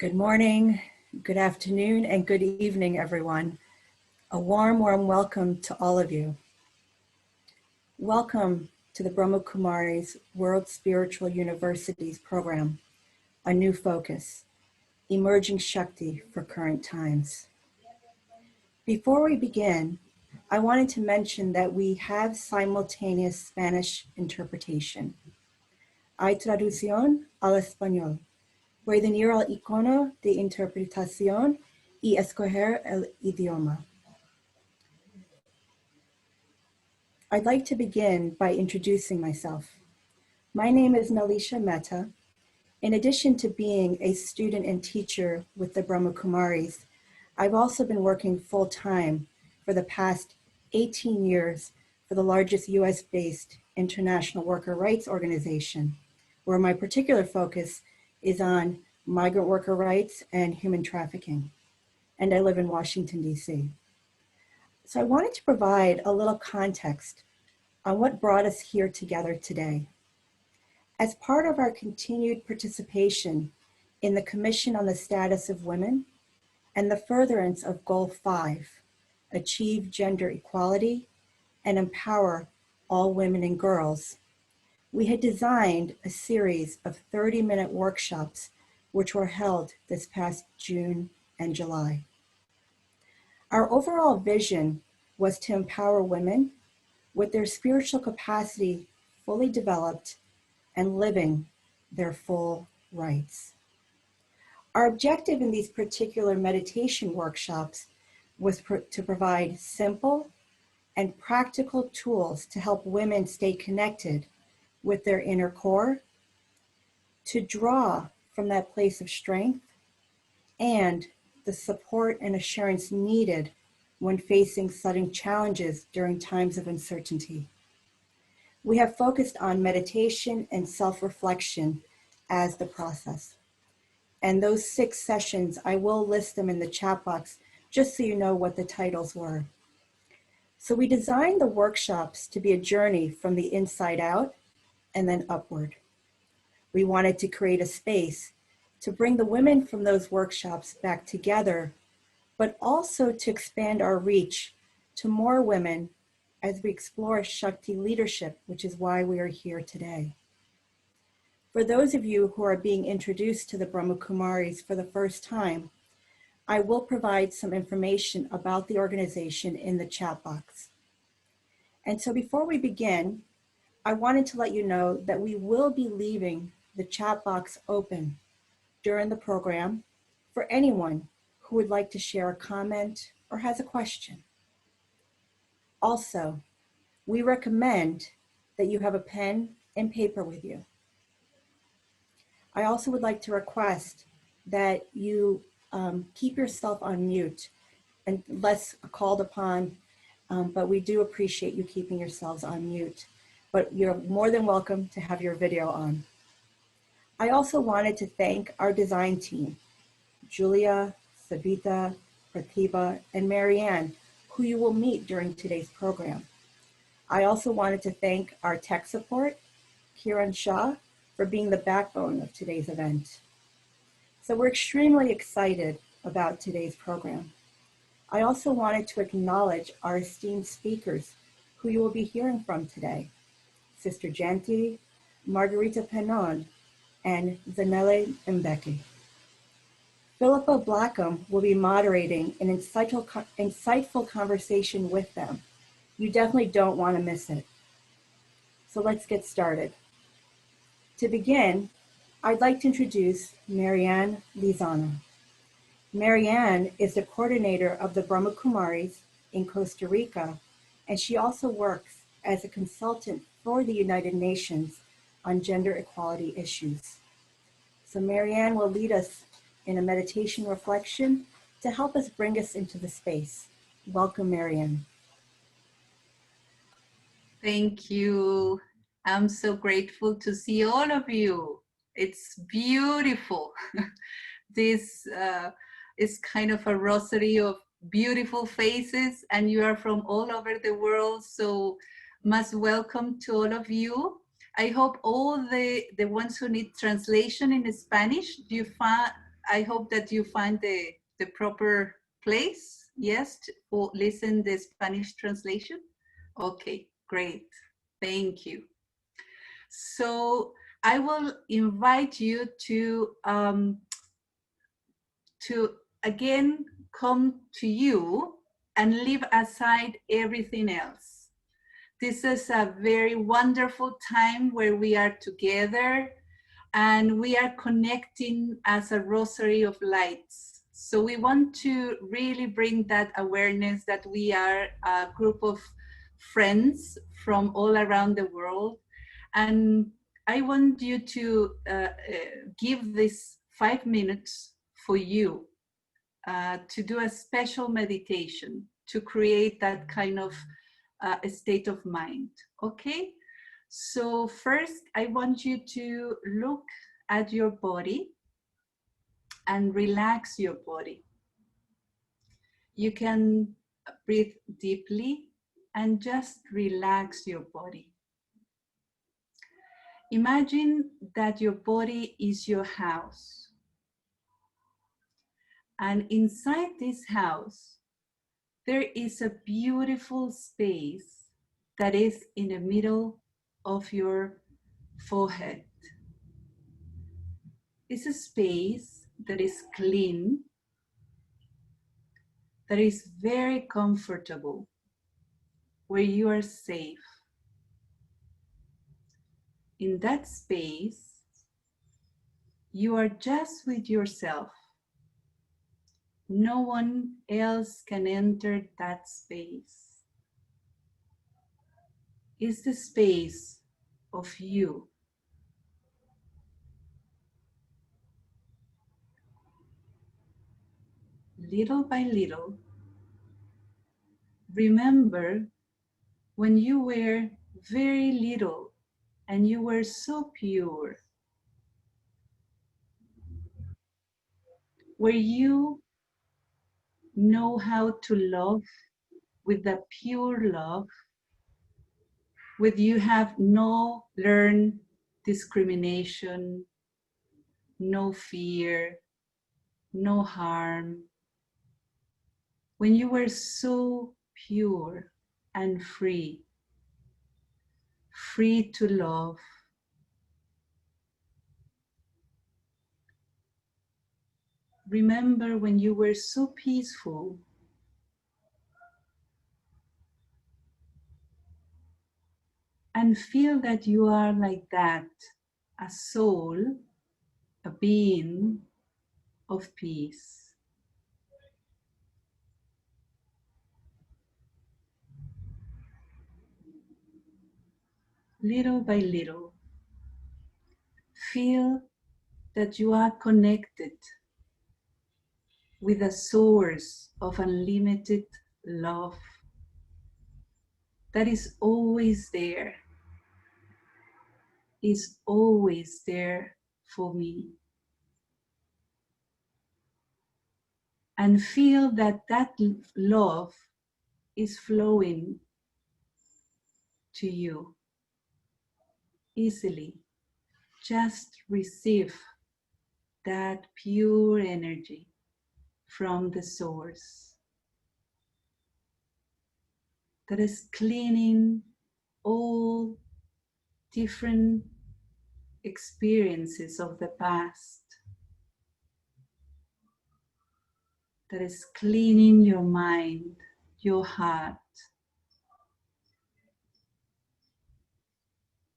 Good morning, good afternoon, and good evening, everyone. A warm welcome to all of you. Welcome to the Brahma Kumari's World Spiritual Universities program, A New Focus, Emerging Shakti for Current Times. Before we begin, I wanted to mention that we have simultaneous Spanish interpretation. Hay traducción al español. Pueden ir al icono de interpretación y escoger el idioma. I'd like to begin by introducing myself. My name is Nalisha Mehta. In addition to being a student and teacher with the Brahma Kumaris, I've also been working full-time for the past 18 years for the largest US-based international worker rights organization, where my particular focus is on migrant worker rights and human trafficking. And I live in Washington, DC. So I wanted to provide a little context on what brought us here together today. As part of our continued participation in the Commission on the Status of Women and the furtherance of Goal 5, achieve gender equality and empower all women and girls, we had designed a series of 30-minute workshops which were held this past June and July. Our overall vision was to empower women with their spiritual capacity fully developed and living their full rights. Our objective in these particular meditation workshops was to provide simple and practical tools to help women stay connected with their inner core, to draw from that place of strength, and the support and assurance needed when facing sudden challenges during times of uncertainty. We have focused on meditation and self-reflection as the process. And those 6 sessions, I will list them in the chat box just so you know what the titles were. So we designed the workshops to be a journey from the inside out and then upward. We wanted to create a space to bring the women from those workshops back together, but also to expand our reach to more women as we explore Shakti leadership, which is why we are here today. For those of you who are being introduced to the Brahma Kumaris for the first time, I will provide some information about the organization in the chat box. And so before we begin, I wanted to let you know that we will be leaving the chat box open during the program for anyone who would like to share a comment or has a question. Also, we recommend that you have a pen and paper with you. I also would like to request that you keep yourself on mute unless called upon, but we do appreciate you keeping yourselves on mute. But you're more than welcome to have your video on. I also wanted to thank our design team, Julia, Savita, Pratibha, and Marianne, who you will meet during today's program. I also wanted to thank our tech support, Kiran Shah, for being the backbone of today's event. So we're extremely excited about today's program. I also wanted to acknowledge our esteemed speakers who you will be hearing from today. Sister Jayanti, Margarita Penon, and Zanele Mbeke. Philippa Blackham will be moderating an insightful conversation with them. You definitely don't want to miss it. So let's get started. To begin, I'd like to introduce Marianne Lizana. Marianne is the coordinator of the Brahma Kumaris in Costa Rica, and she also works as a consultant for the United Nations on gender equality issues. So Marianne will lead us in a meditation reflection to help us bring us into the space. Welcome, Marianne. Thank you. I'm so grateful to see all of you. It's beautiful. This is kind of a rosary of beautiful faces, and you are from all over the world. So most welcome to all of you. I hope all the ones who need translation in Spanish, I hope that you find the proper place, yes, to listen the Spanish translation. Okay, great. Thank you. So I will invite you to again come to you and leave aside everything else. This is a very wonderful time where we are together and we are connecting as a rosary of lights. So we want to really bring that awareness that we are a group of friends from all around the world. And I want you to give this 5 minutes for you to do a special meditation to create that kind of a state of mind. Okay, so first I want you to look at your body and relax your body. You can breathe deeply and just relax your body. Imagine that your body is your house, and inside this house there is a beautiful space that is in the middle of your forehead. It's a space that is clean, that is very comfortable, where you are safe. In that space, you are just with yourself. No one else can enter that space. It's the space of you. Little by little, remember when you were very little and you were so pure, where you know how to love with the pure love, with you have no learned discrimination, no fear, no harm. When you were so pure and free, free to love. Remember when you were so peaceful, and feel that you are like that, a soul, a being of peace. Little by little, feel that you are connected with a source of unlimited love that is always there, is always there for me. And feel that that love is flowing to you easily. Just receive that pure energy from the source that is cleaning all different experiences of the past, that is cleaning your mind, your heart,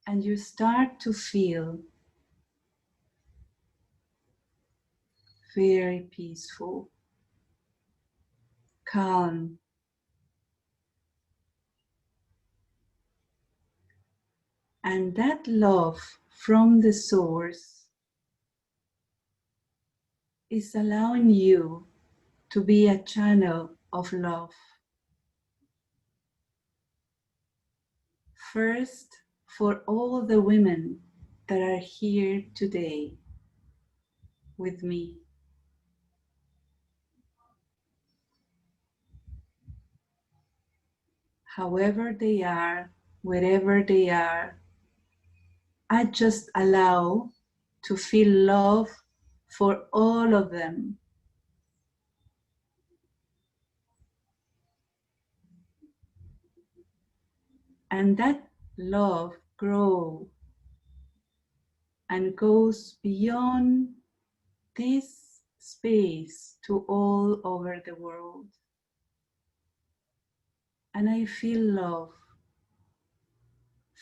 and you start to feel very peaceful, calm, and that love from the source is allowing you to be a channel of love. First, for all the women that are here today with me. However they are, wherever they are, I just allow to feel love for all of them. And that love grows and goes beyond this space to all over the world. And I feel love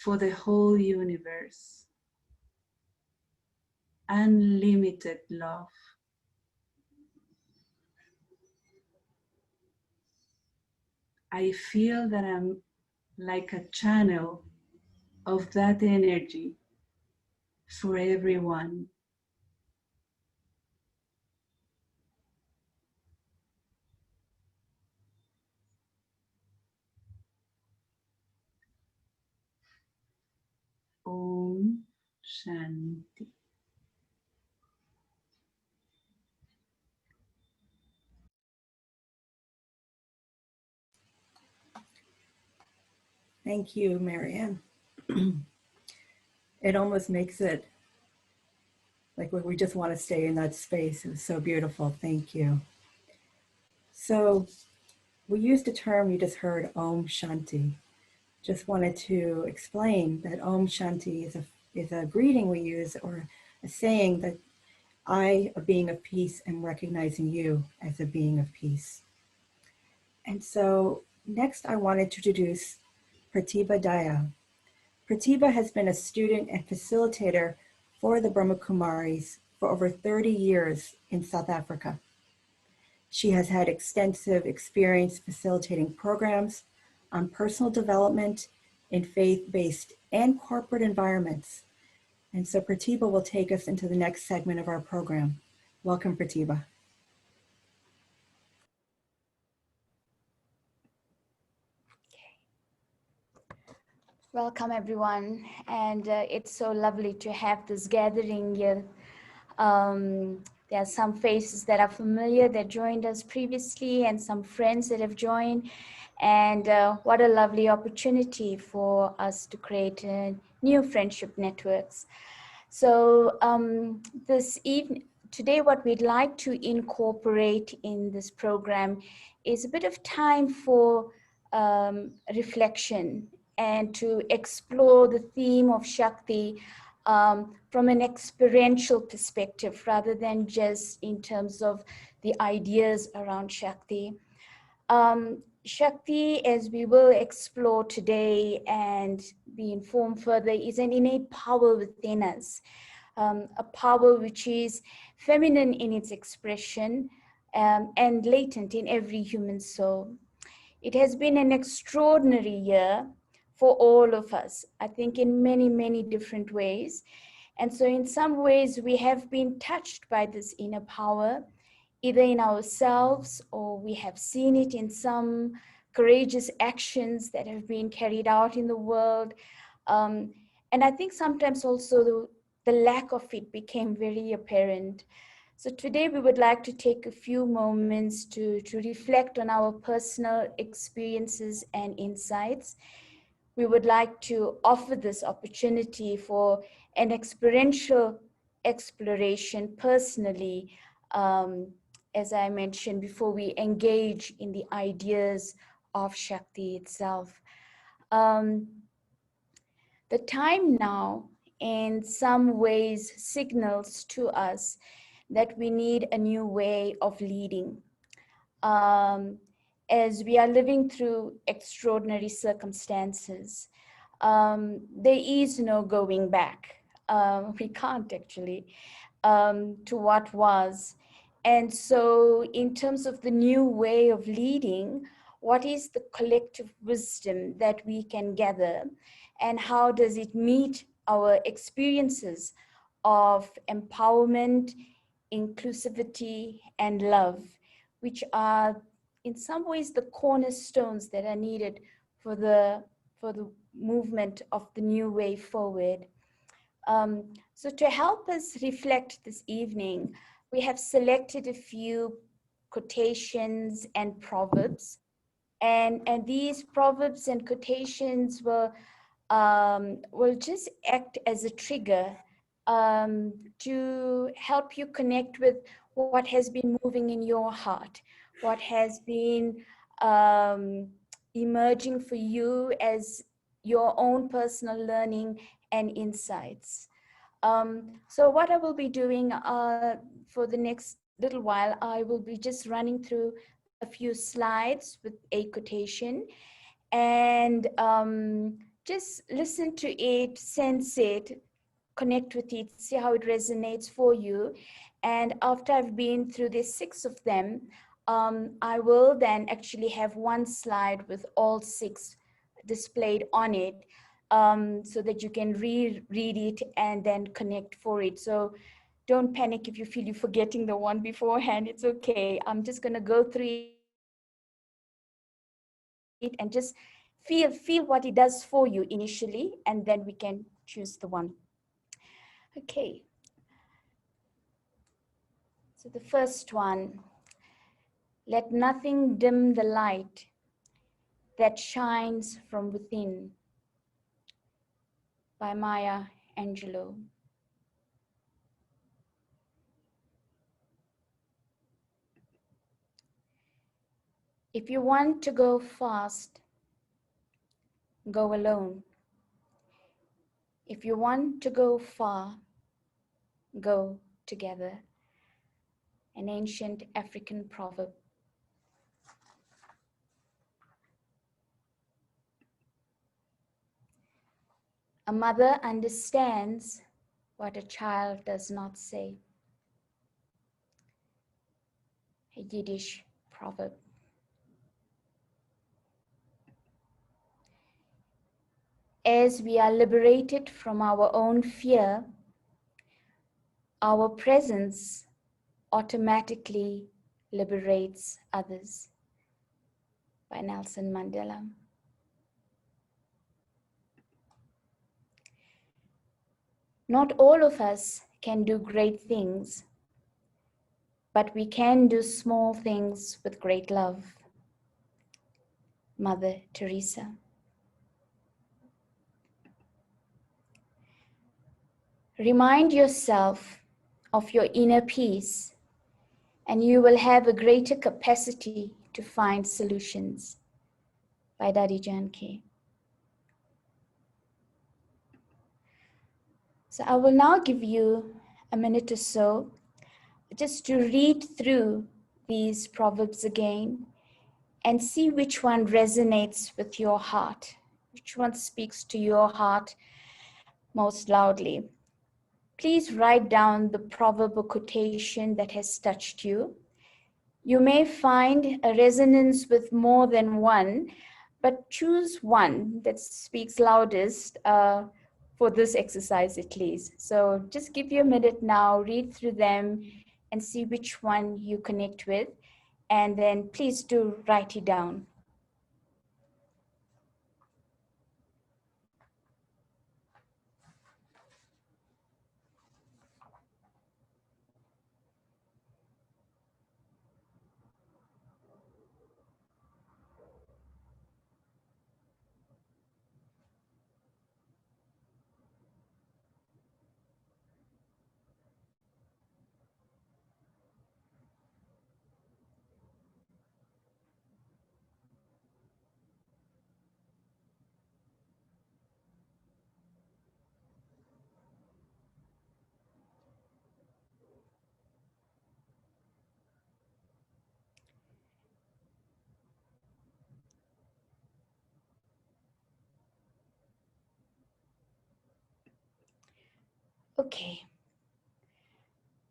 for the whole universe, unlimited love. I feel that I'm like a channel of that energy for everyone. Om Shanti. Thank you, Marianne. It almost makes it like we just want to stay in that space. It was so beautiful. Thank you. So we used a term you just heard, Om Shanti. Just wanted to explain that Om Shanti is a greeting we use, or a saying that I, a being of peace, am recognizing you as a being of peace. And so next I wanted to introduce Pratibha Daya. Pratibha has been a student and facilitator for the Brahma Kumaris for over 30 years in South Africa. She has had extensive experience facilitating programs on personal development in faith-based and corporate environments. And so Pratibha will take us into the next segment of our program. Welcome, Pratibha. Welcome, everyone. And it's so lovely to have this gathering here. There are some faces that are familiar that joined us previously and some friends that have joined. And what a lovely opportunity for us to create new friendship networks. So this evening, today what we'd like to incorporate in this program is a bit of time for reflection and to explore the theme of Shakti from an experiential perspective rather than just in terms of the ideas around Shakti. Shakti, as we will explore today and be informed further, is an innate power within us, a power which is feminine in its expression and latent in every human soul. It has been an extraordinary year for all of us, I think in many, many different ways. And so in some ways, we have been touched by this inner power, either in ourselves or we have seen it in some courageous actions that have been carried out in the world. And I think sometimes also the lack of it became very apparent. So today we would like to take a few moments to reflect on our personal experiences and insights. We would like to offer this opportunity for an experiential exploration personally, as I mentioned before, we engage in the ideas of Shakti itself. The time now in some ways signals to us that we need a new way of leading. As we are living through extraordinary circumstances, there is no going back. We can't actually to what was. And so in terms of the new way of leading, what is the collective wisdom that we can gather and how does it meet our experiences of empowerment, inclusivity, and love, which are in some ways the cornerstones that are needed for the movement of the new way forward. So to help us reflect this evening, we have selected a few quotations and proverbs. And these proverbs and quotations will just act as a trigger to help you connect with what has been moving in your heart, what has been emerging for you as your own personal learning and insights. So what I will be doing for the next little while, I will be just running through a few slides with a quotation, and just listen to it, sense it, connect with it, see how it resonates for you. And after I've been through the 6 of them, I will then actually have one slide with all 6 displayed on it, so that you can read it and then connect for it. So don't panic if you feel you're forgetting the one beforehand. It's okay. I'm just going to go through it and just feel what it does for you initially, and then we can choose the one. Okay. So the first one, let nothing dim the light that shines from within, by Maya Angelou. If you want to go fast, go alone. If you want to go far, go together. An ancient African proverb. A mother understands what a child does not say. A Yiddish proverb. As we are liberated from our own fear, our presence automatically liberates others. By Nelson Mandela. Not all of us can do great things, but we can do small things with great love. Mother Teresa. Remind yourself of your inner peace, and you will have a greater capacity to find solutions. By Daddy Jayanti. So I will now give you a minute or so just to read through these proverbs again and see which one resonates with your heart, which one speaks to your heart most loudly. Please write down the proverb or quotation that has touched you. You may find a resonance with more than one, but choose one that speaks loudest for this exercise at least. So just give you a minute now, read through them and see which one you connect with. And then please do write it down. Okay.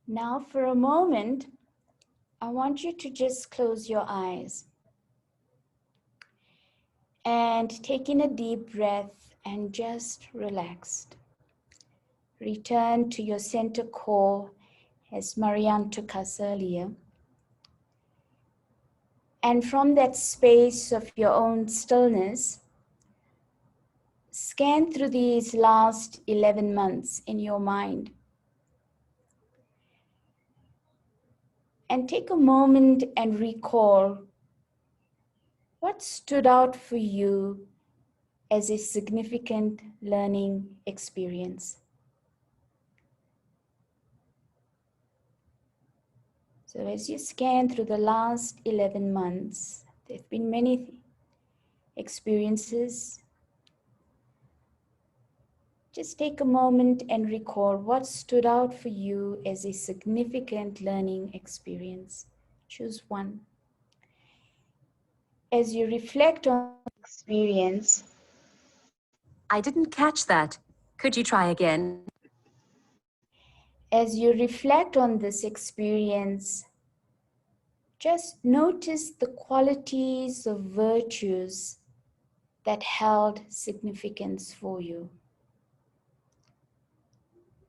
Now for a moment, I want you to just close your eyes and take in a deep breath and just relax. Return to your center core as Marianne took us earlier. And from that space of your own stillness, scan through these last 11 months in your mind. And take a moment and recall what stood out for you as a significant learning experience. So as you scan through the last 11 months, there have been many experiences. Just take a moment and recall what stood out for you as a significant learning experience. Choose one. As you reflect on the experience, I didn't catch that. Could you try again? as you reflect on this experience, just notice the qualities of virtues that held significance for you.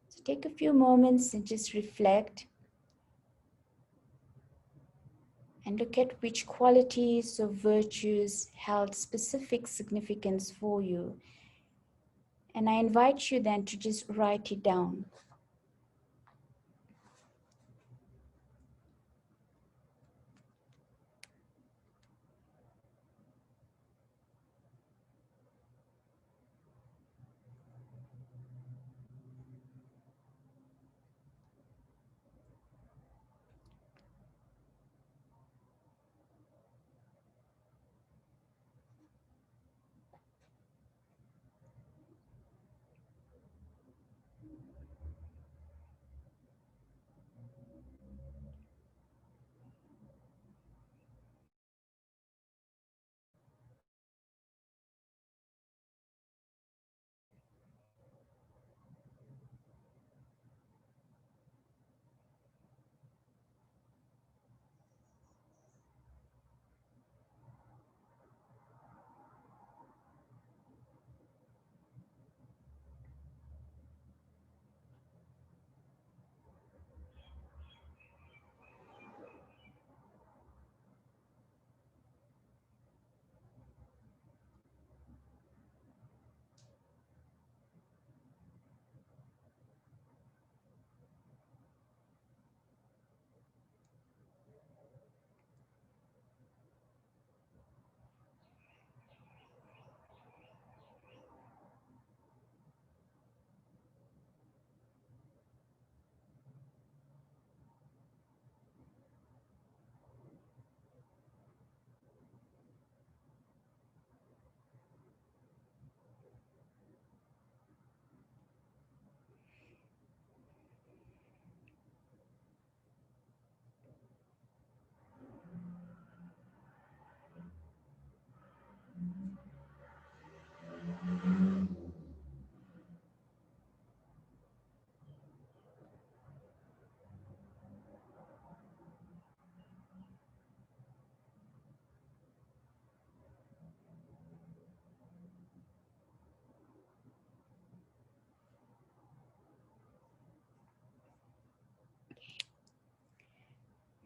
So take a few moments and just reflect and look at which qualities or virtues held specific significance for you. And I invite you then to just write it down.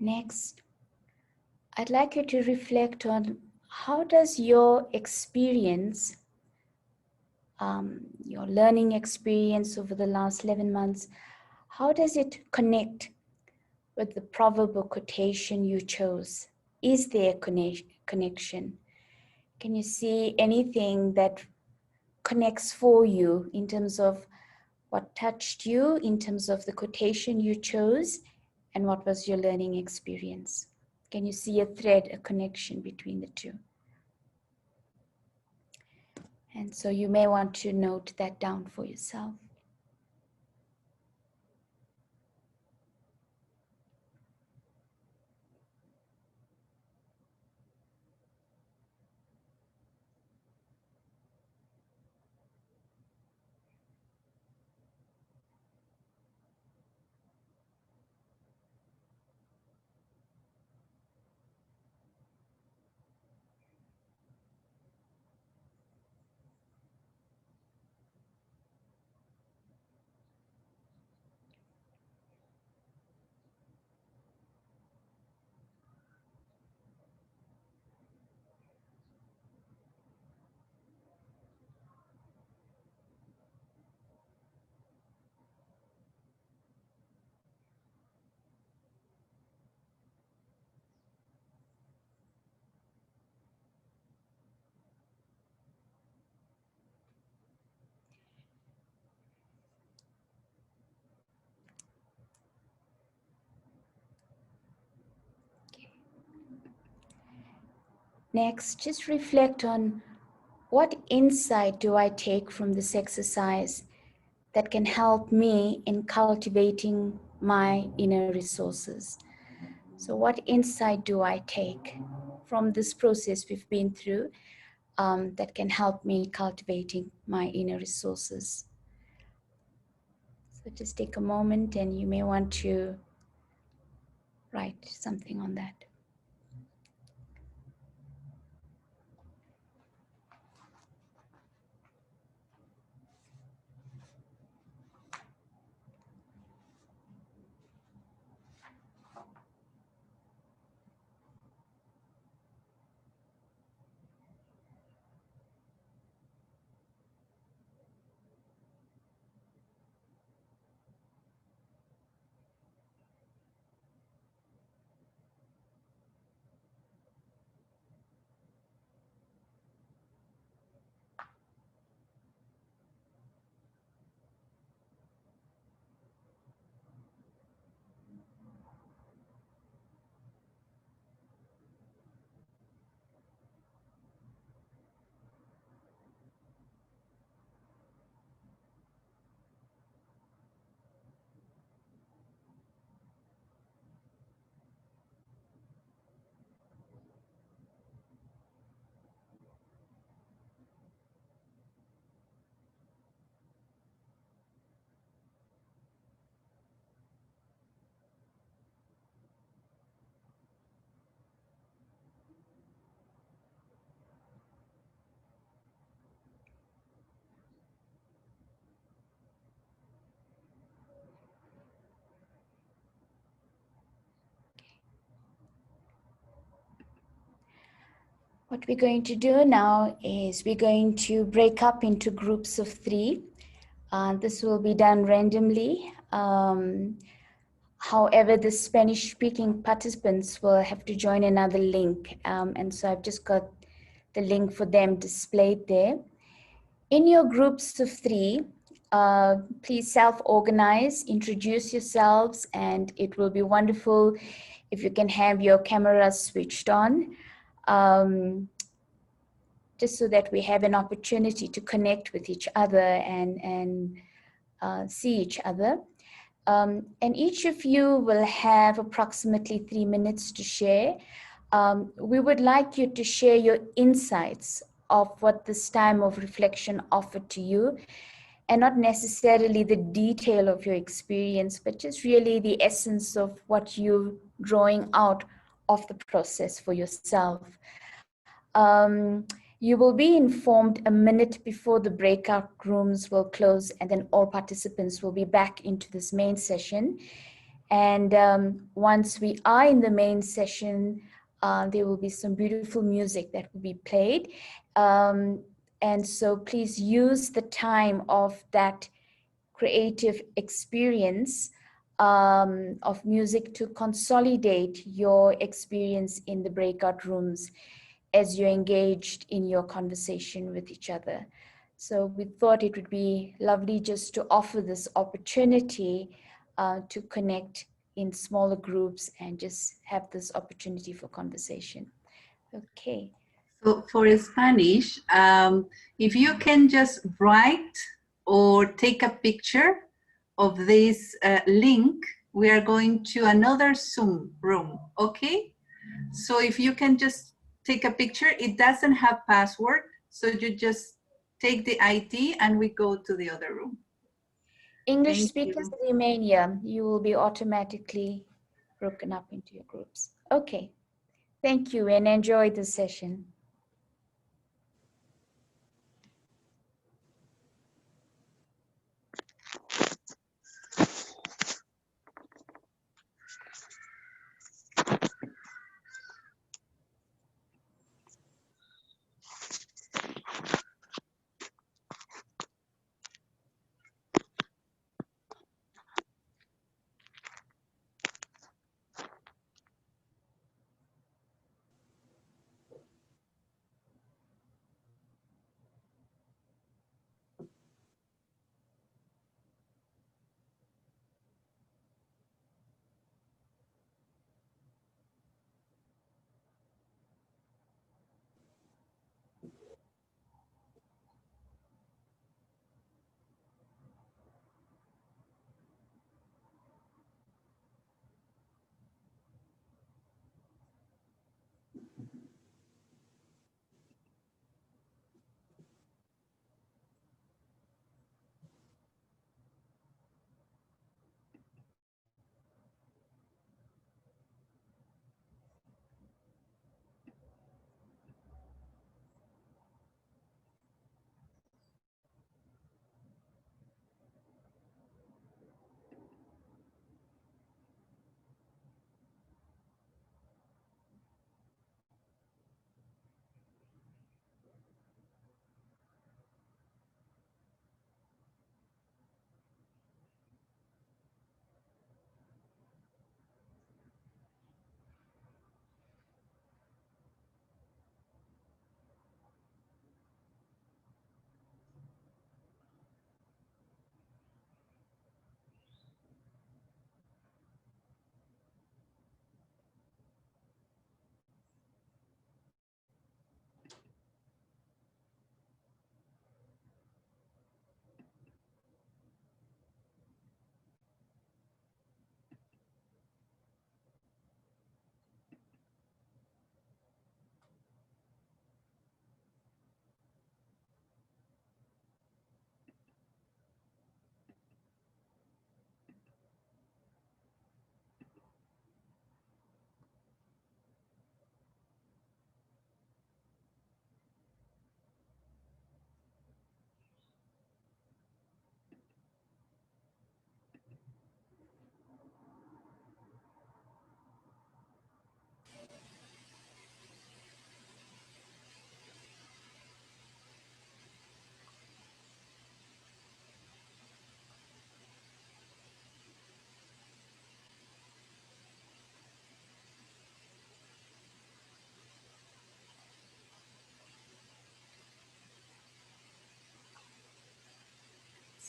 Next, I'd like you to reflect on how does your experience, your learning experience over the last 11 months, how does it connect with the proverb or quotation you chose? Is there a connection? Can you see anything that connects for you in terms of what touched you, in terms of the quotation you chose, and what was your learning experience? Can you see a thread, a connection between the two? And so you may want to note that down for yourself. Next, just reflect on what insight do I take from this exercise that can help me in cultivating my inner resources. So what insight do I take from this process we've been through that can help me cultivating my inner resources? So just take a moment and you may want to write something on that. What we're going to do now is we're going to break up into groups of 3. This will be done randomly. However, the Spanish-speaking participants will have to join another link. And so I've just got the link for them displayed there. In your groups of 3, please self-organize, introduce yourselves, and it will be wonderful if you can have your cameras switched on. Just so that we have an opportunity to connect with each other and see each other. And each of you will have approximately 3 minutes to share. We would like you to share your insights of what this time of reflection offered to you, and not necessarily the detail of your experience, but just really the essence of what you're drawing out of the process for yourself. You will be informed a minute before the breakout rooms will close, and then all participants will be back into this main session. And once we are in the main session, there will be some beautiful music that will be played. And so please use the time of that creative experience of music to consolidate your experience in the breakout rooms as you're engaged in your conversation with each other. So we thought it would be lovely just to offer this opportunity to connect in smaller groups and just have this opportunity for conversation. Okay. So for Spanish, if you can just write or take a picture of this link, we are going to another Zoom room, okay? So if you can just take a picture, it doesn't have password, so you just take the ID and we go to the other room. English Thank speakers you. remain here. You will be automatically broken up into your groups. Okay. Thank you and enjoy the session.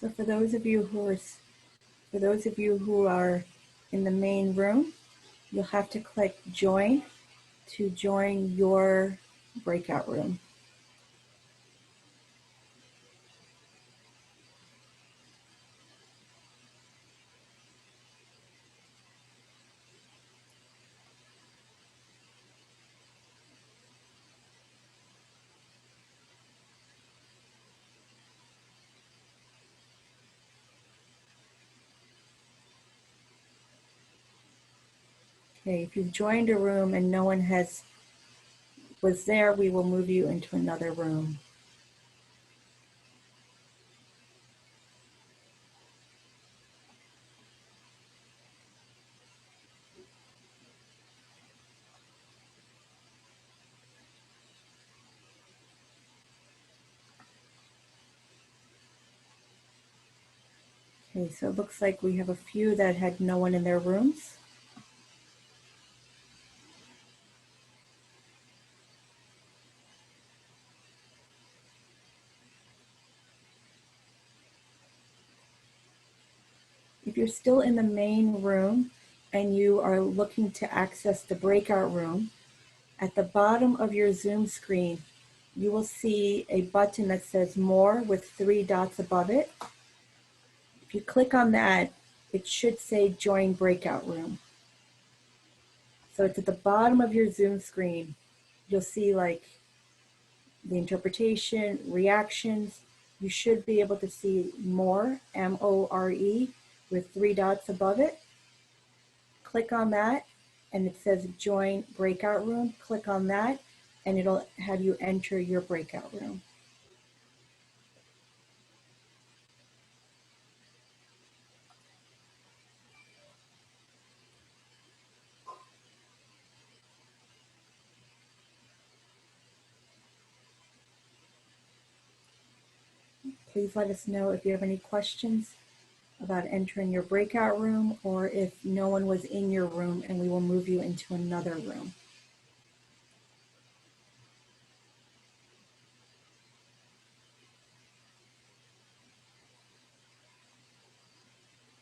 So for those of you who are in the main room, you'll have to click join to join your breakout room. Okay, if you've joined a room and no one was there, we will move you into another room. Okay, so it looks like we have a few that had no one in their rooms. If you're still in the main room and you are looking to access the breakout room, at the bottom of your Zoom screen, you will see a button that says More with 3 dots above it. If you click on that, it should say Join Breakout Room. So it's at the bottom of your Zoom screen. You'll see like the interpretation, reactions. You should be able to see More, M-O-R-E, with 3 dots above it. Click on that and it says Join Breakout Room. Click on that and it'll have you enter your breakout room. Please let us know if you have any questions about entering your breakout room or if no one was in your room and we will move you into another room.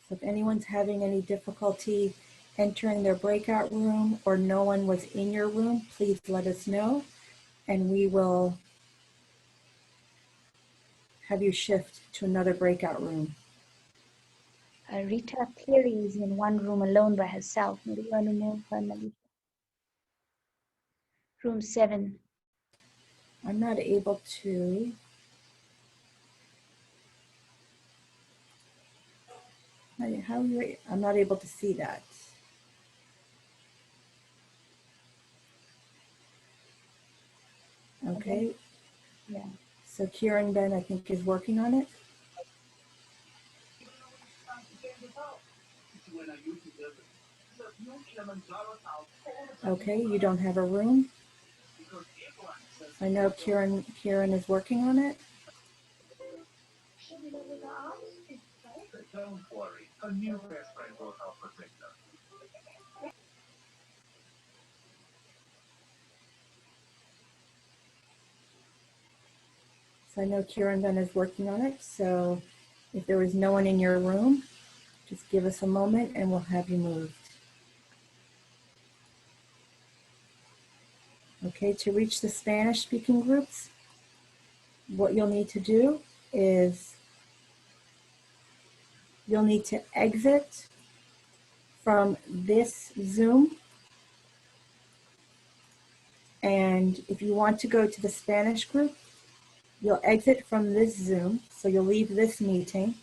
So if anyone's having any difficulty entering their breakout room or no one was in your room, please let us know and we will have you shift to another breakout room. Rita Cleary is in one room alone by herself. Maybe you want to move her, Nalisha. Room 7. I'm not able to. I'm not able to see that. Okay. Yeah. So Kieran Ben, I think, is working on it. Okay, you don't have a room. I know Kieran is working on it. Don't worry, a new best friend will help protect them. So I know Kieran Ben is working on it. So if there was no one in your room, just give us a moment and we'll have you moved. Okay, to reach the Spanish speaking groups, what you'll need to do is you'll need to exit from this Zoom. And if you want to go to the Spanish group, you'll exit from this Zoom. So you'll leave this meeting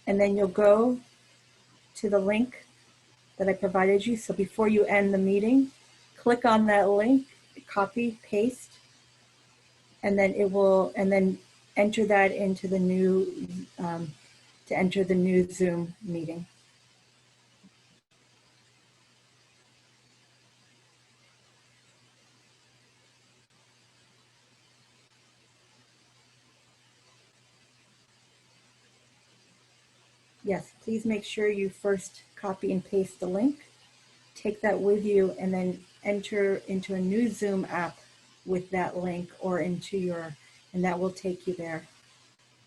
and then you'll go to the link that I provided you. So before you end the meeting, click on that link, copy, paste, and then enter that into the new, to enter the new Zoom meeting. Yes, please make sure you first copy and paste the link, take that with you, and then enter into a new Zoom app with that link or into and that will take you there.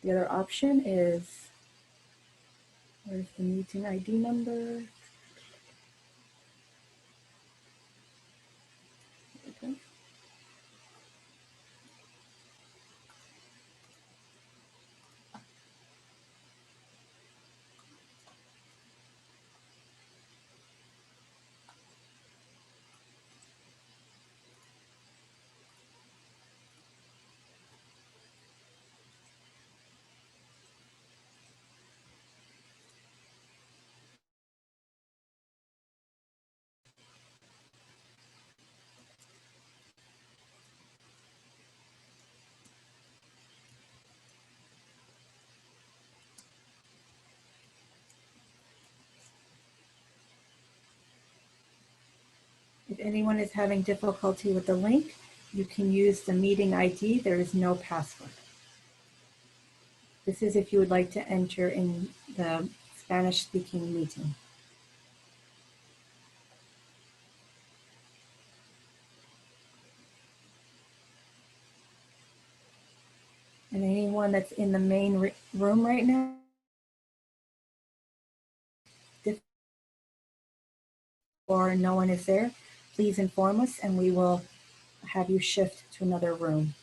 The other option is Where's the meeting ID number? Okay. If anyone is having difficulty with the link, you can use the meeting ID. There is no password. This is if you would like to enter in the Spanish-speaking meeting. And anyone that's in the main room right now, or no one is there, please inform us and we will have you shift to another room.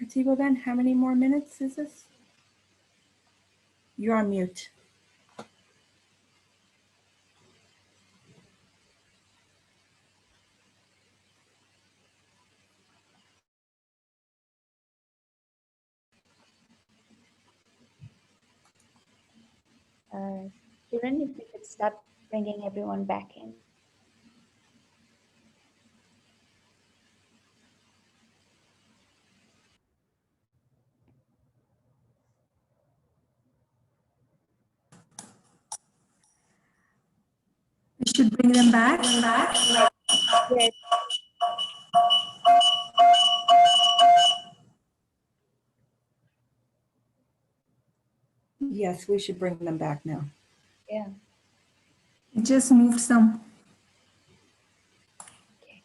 Prativo, then, how many more minutes is this? You're on mute. Kiran, if you could start bringing everyone back in. We should bring them back. Yes. Yes, we should bring them back now. Yeah. It just moved some. Okay.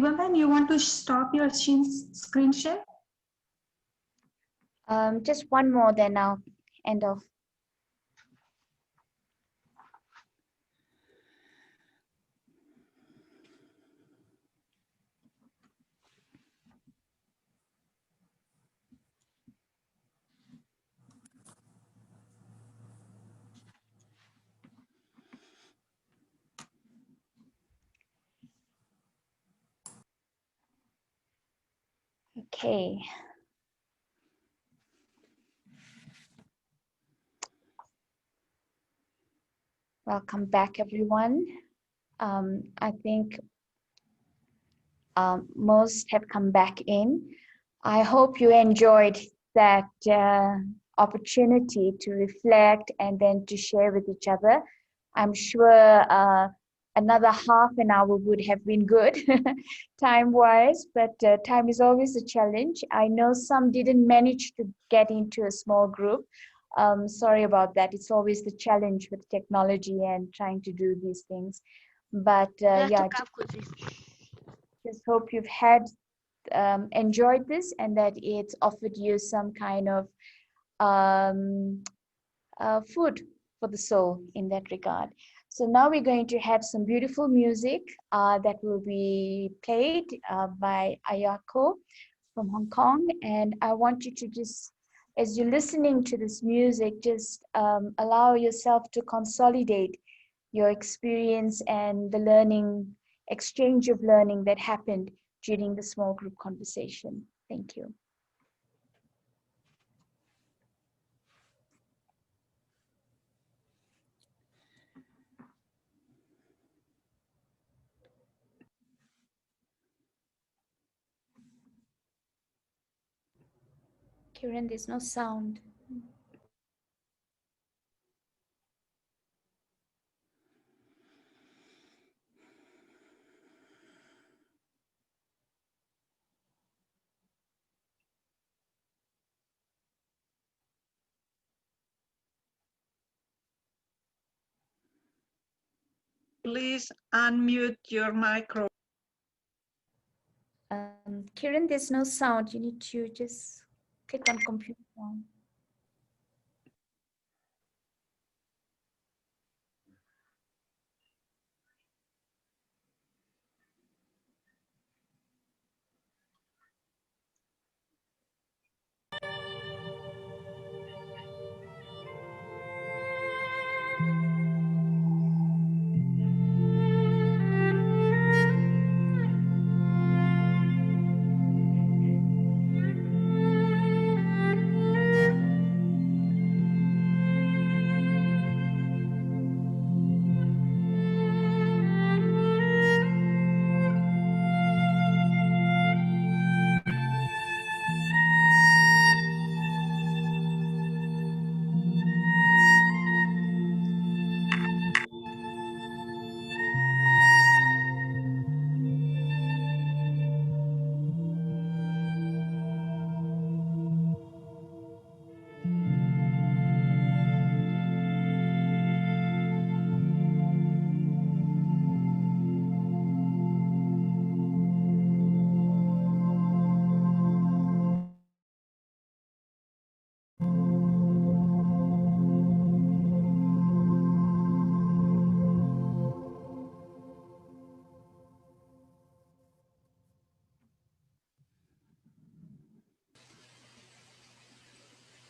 Women, you want to stop your screen share? Just one more, then I'll end off. Okay. Welcome back, everyone. I think most have come back in. I hope you enjoyed that opportunity to reflect and then to share with each other. I'm sure another half an hour would have been good time-wise, but time is always a challenge. I know some didn't manage to get into a small group. Sorry about that. It's always the challenge with technology and trying to do these things. But yeah, just hope you've had enjoyed this and that it's offered you some kind of food for the soul in that regard. So now we're going to have some beautiful music that will be played by Ayako from Hong Kong. And I want you to just, as you're listening to this music, just allow yourself to consolidate your experience and the learning, exchange of learning that happened during the small group conversation. Thank you. Kiran, there's no sound. Please unmute your micro. Kiran, there's no sound. You need to just click on computer sound.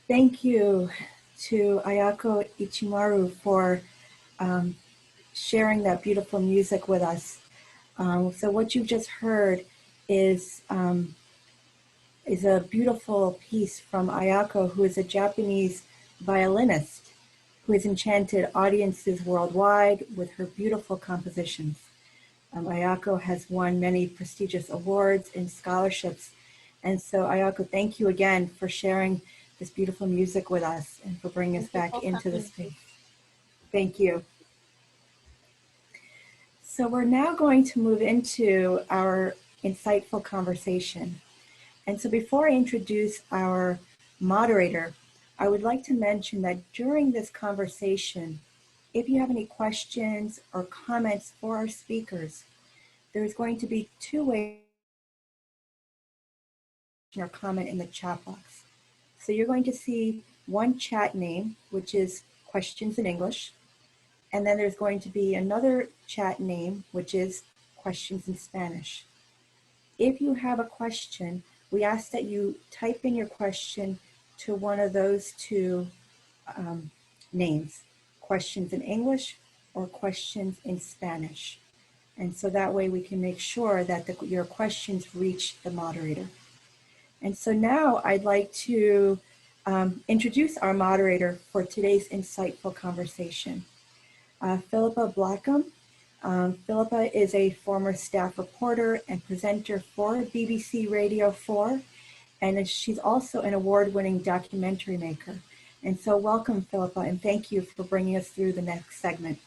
Thank you to Ayako Ichimaru for sharing that beautiful music with us. So what you've just heard is a beautiful piece from Ayako, who is a Japanese violinist who has enchanted audiences worldwide with her beautiful compositions. Ayako has won many prestigious awards and scholarships. And so Ayako, thank you again for sharing this beautiful music with us and for bringing us back into the space. Thank you. So we're now going to move into our insightful conversation. And so before I introduce our moderator, I would like to mention that during this conversation, if you have any questions or comments for our speakers, there's going to be two ways or comment in the chat box. So you're going to see one chat name, which is questions in English. And then there's going to be another chat name, which is questions in Spanish. If you have a question, we ask that you type in your question to one of those two names, questions in English or questions in Spanish. And so that way we can make sure that your questions reach the moderator. And so now I'd like to introduce our moderator for today's insightful conversation. Philippa Blackham. Philippa is a former staff reporter and presenter for BBC Radio 4, and she's also an award-winning documentary maker. And so welcome, Philippa, and thank you for bringing us through the next segment.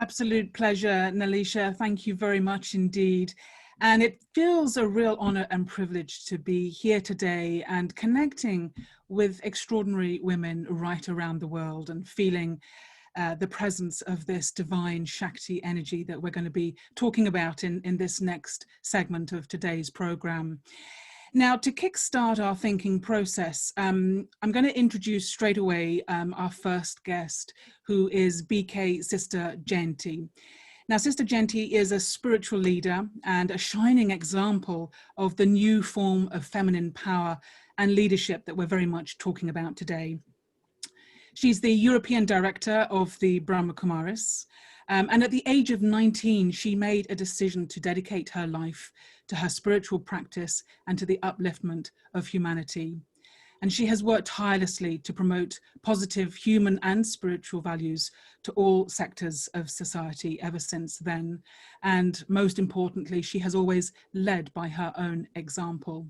Absolute pleasure, Nalisha. Thank you very much indeed. And it feels a real honor and privilege to be here today and connecting with extraordinary women right around the world and feeling the presence of this divine Shakti energy that we're going to be talking about in this next segment of today's program. Now, to kickstart our thinking process, I'm going to introduce straight away our first guest, who is Mbeke Sister Jayanti. Now, Sister Jayanti is a spiritual leader and a shining example of the new form of feminine power and leadership that we're very much talking about today. She's the European director of the Brahma Kumaris, and at the age of 19, she made a decision to dedicate her life to her spiritual practice and to the upliftment of humanity. And she has worked tirelessly to promote positive human and spiritual values to all sectors of society ever since then. And most importantly, she has always led by her own example.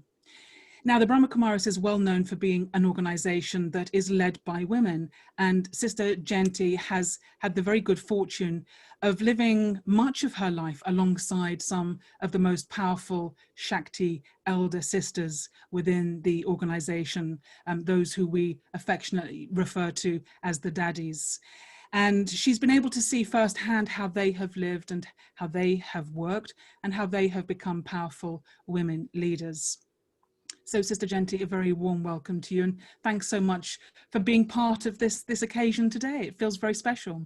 Now, the Brahma Kumaris is well known for being an organization that is led by women, and Sister Jayanti has had the very good fortune of living much of her life alongside some of the most powerful Shakti elder sisters within the organization, those who we affectionately refer to as the daddies. And she's been able to see firsthand how they have lived and how they have worked and how they have become powerful women leaders. So, Sister Jayanti, a very warm welcome to you, and thanks so much for being part of this occasion today. It feels very special.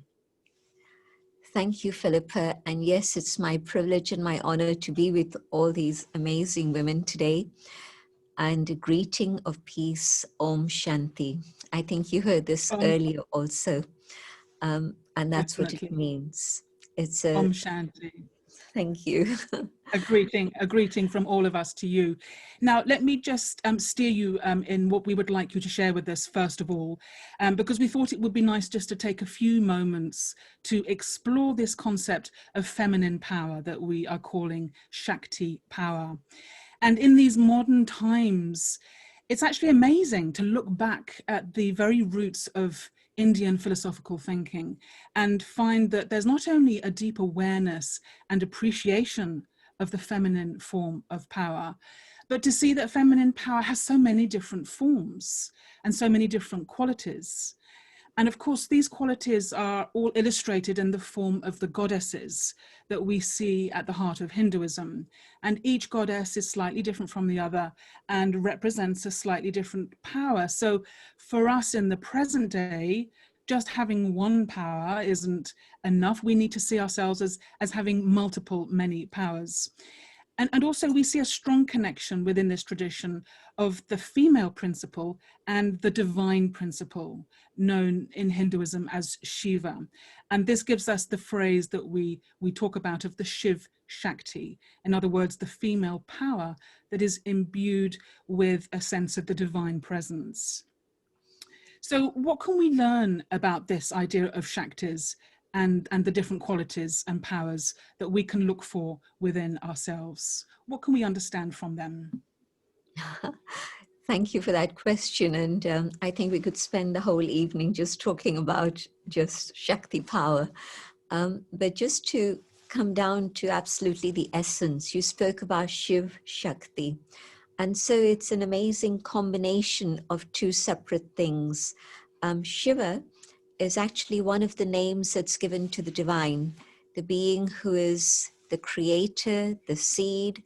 Thank you, Philippa. And yes, it's my privilege and my honor to be with all these amazing women today. And a greeting of peace, Om Shanti. I think you heard this earlier also, and that's definitely what it means. It's a Om Shanti. Thank you. A greeting from all of us to you. Now, let me just steer you in what we would like you to share with us, first of all, because we thought it would be nice just to take a few moments to explore this concept of feminine power that we are calling Shakti power. And in these modern times, it's actually amazing to look back at the very roots of Indian philosophical thinking and find that there's not only a deep awareness and appreciation of the feminine form of power, but to see that feminine power has so many different forms and so many different qualities. And of course, these qualities are all illustrated in the form of the goddesses that we see at the heart of Hinduism. And each goddess is slightly different from the other and represents a slightly different power. So for us in the present day, just having one power isn't enough. We need to see ourselves as having multiple, many powers. And also we see a strong connection within this tradition of the female principle and the divine principle, known in Hinduism as Shiva. And this gives us the phrase that we talk about of the Shiv Shakti. In other words, the female power that is imbued with a sense of the divine presence. So what can we learn about this idea of Shaktis and the different qualities and powers that we can look for within ourselves? What can we understand from them? Thank you for that question. And I think we could spend the whole evening just talking about just Shakti power. But just to come down to absolutely the essence, you spoke about Shiv Shakti. And so it's an amazing combination of two separate things. Shiva is actually one of the names that's given to the divine. the being who is the creator, the seed,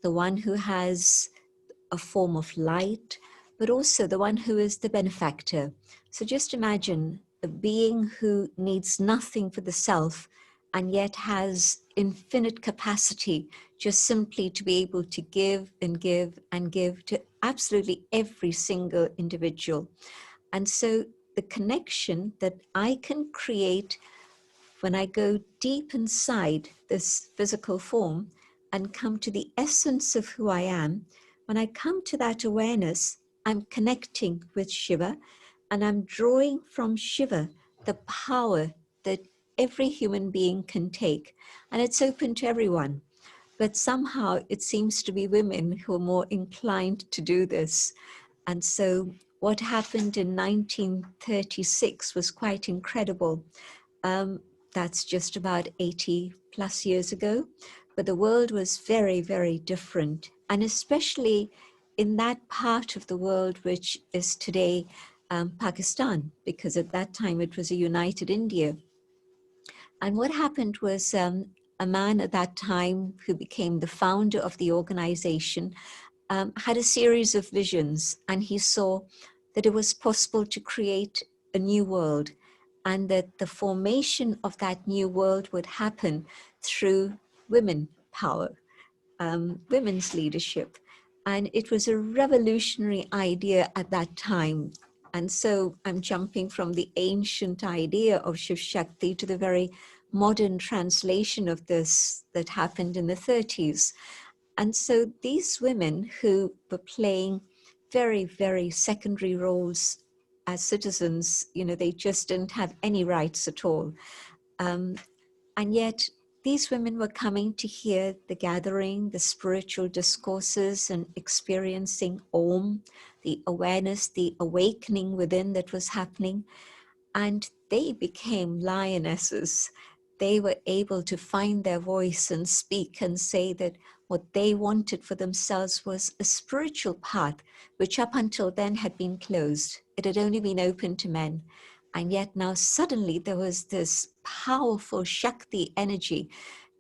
the one who has a form of light, but also the one who is the benefactor. So just imagine a being who needs nothing for the self and yet has infinite capacity just simply to be able to give and give and give to absolutely every single individual. And so the connection that I can create when I go deep inside this physical form and come to the essence of who I am, when I come to that awareness, I'm connecting with Shiva and I'm drawing from Shiva the power that every human being can take. And it's open to everyone. But somehow it seems to be women who are more inclined to do this. And so what happened in 1936 was quite incredible. That's just about 80 plus years ago, but the world was very, very different. And especially in that part of the world, which is today Pakistan, because at that time it was a united India. And what happened was a man at that time who became the founder of the organization had a series of visions, and he saw that it was possible to create a new world, and that the formation of that new world would happen through women power, women's leadership. And it was a revolutionary idea at that time. And so I'm jumping from the ancient idea of Shiv Shakti to the very modern translation of this that happened in the 30s. And so these women who were playing very, very secondary roles as citizens, you know, they just didn't have any rights at all. And yet these women were coming to hear the gathering, the spiritual discourses, and experiencing Om, the awareness, the awakening within that was happening. And they became lionesses. They were able to find their voice and speak and say that what they wanted for themselves was a spiritual path, which up until then had been closed. It had only been open to men. And yet now suddenly there was this powerful Shakti energy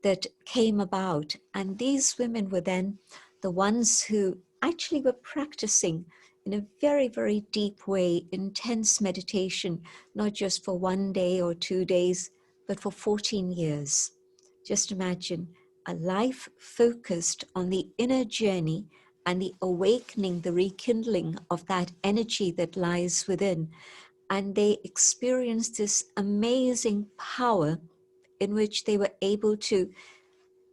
that came about. And these women were then the ones who actually were practicing in a very, very deep way, intense meditation, not just for 1 day or 2 days, but for 14 years. Just imagine a life focused on the inner journey and the awakening, the rekindling of that energy that lies within. And they experienced this amazing power in which they were able to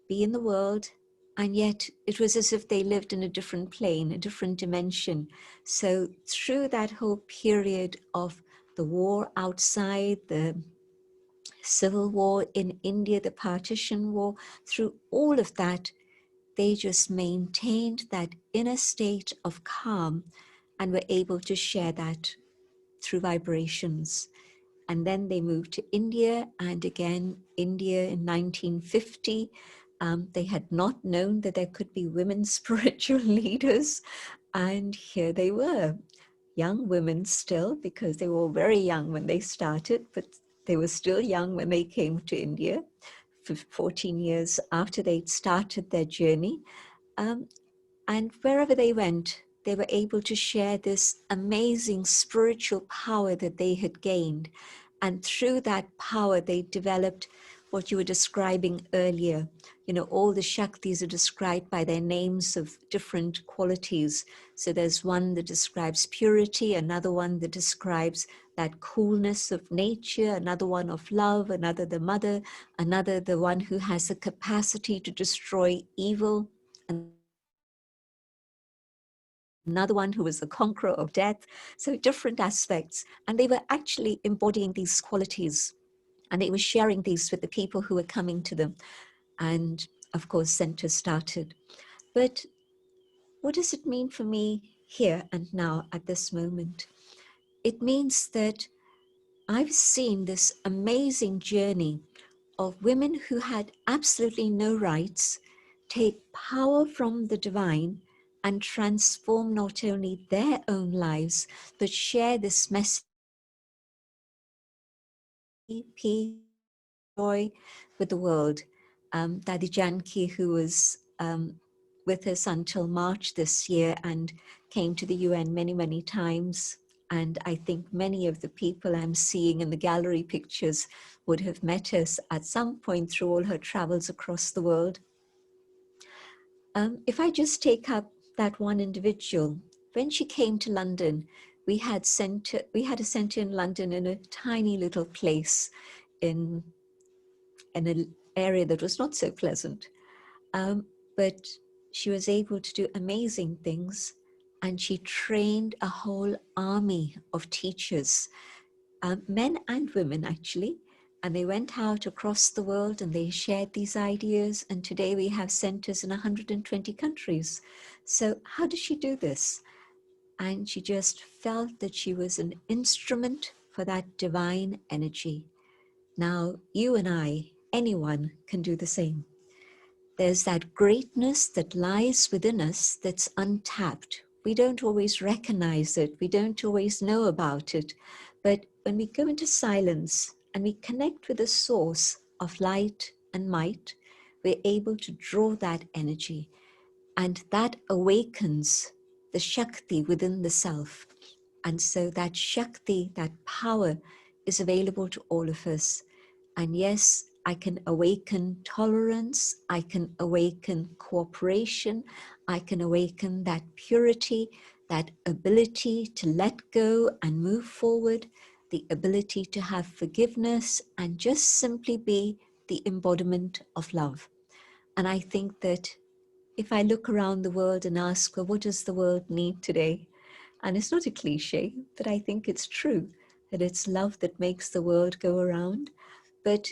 be in the world, and yet it was as if they lived in a different plane, a different dimension. So through that whole period of the war outside, the civil war in India, the partition war, through all of that, they just maintained that inner state of calm and were able to share that through vibrations. And then they moved to India, and again, India in 1950. They had not known that there could be women spiritual leaders. And here they were, young women still, because they were very young when they started, but they were still young when they came to India, 14 years after they'd started their journey. And wherever they went, they were able to share this amazing spiritual power that they had gained. And through that power, they developed what you were describing earlier. You know, all the Shaktis are described by their names of different qualities. So there's one that describes purity, another one that describes that coolness of nature, another one of love, another the mother, another the one who has the capacity to destroy evil, and another one who was the conqueror of death. So different aspects. And they were actually embodying these qualities. And they were sharing these with the people who were coming to them. And of course, centers started. But what does it mean for me here and now at this moment? It means that I've seen this amazing journey of women who had absolutely no rights take power from the divine and transform not only their own lives, but share this message, peace, joy with the world. Dadi Janki, who was with us until March this year and came to the UN many, many times. And I think many of the people I'm seeing in the gallery pictures would have met us at some point through all her travels across the world. If I just take up that one individual, when she came to London, we had a center in London in a tiny little place in an area that was not so pleasant. But she was able to do amazing things, and she trained a whole army of teachers, men and women actually, and they went out across the world and they shared these ideas, and today we have centers in 120 countries. So how did she do this? And she just felt that she was an instrument for that divine energy. Now, you and I, anyone can do the same. There's that greatness that lies within us that's untapped. We don't always recognize it. We don't always know about it. But when we go into silence and we connect with the source of light and might, we're able to draw that energy. And that awakens the Shakti within the self. And so that Shakti, that power, is available to all of us. And yes, I can awaken tolerance, I can awaken cooperation, I can awaken that purity, that ability to let go and move forward, the ability to have forgiveness and just simply be the embodiment of love. And I think that if I look around the world and ask, well, what does the world need today? And it's not a cliche, but I think it's true that it's love that makes the world go around. But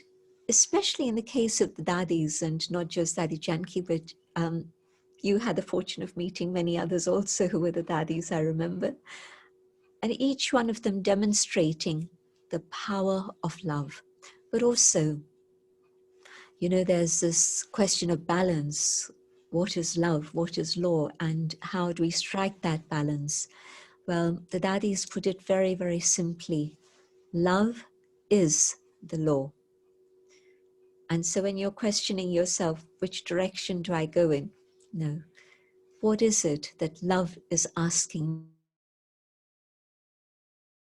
especially in the case of the daddies, and not just Dadi Janki, but you had the fortune of meeting many others also who were the daddies, I remember. And each one of them demonstrating the power of love. But also, you know, there's this question of balance. What is love? What is law? And how do we strike that balance? Well, the daddies put it very, very simply. Love is the law. And so when you're questioning yourself, which direction do I go in? No. What is it that love is asking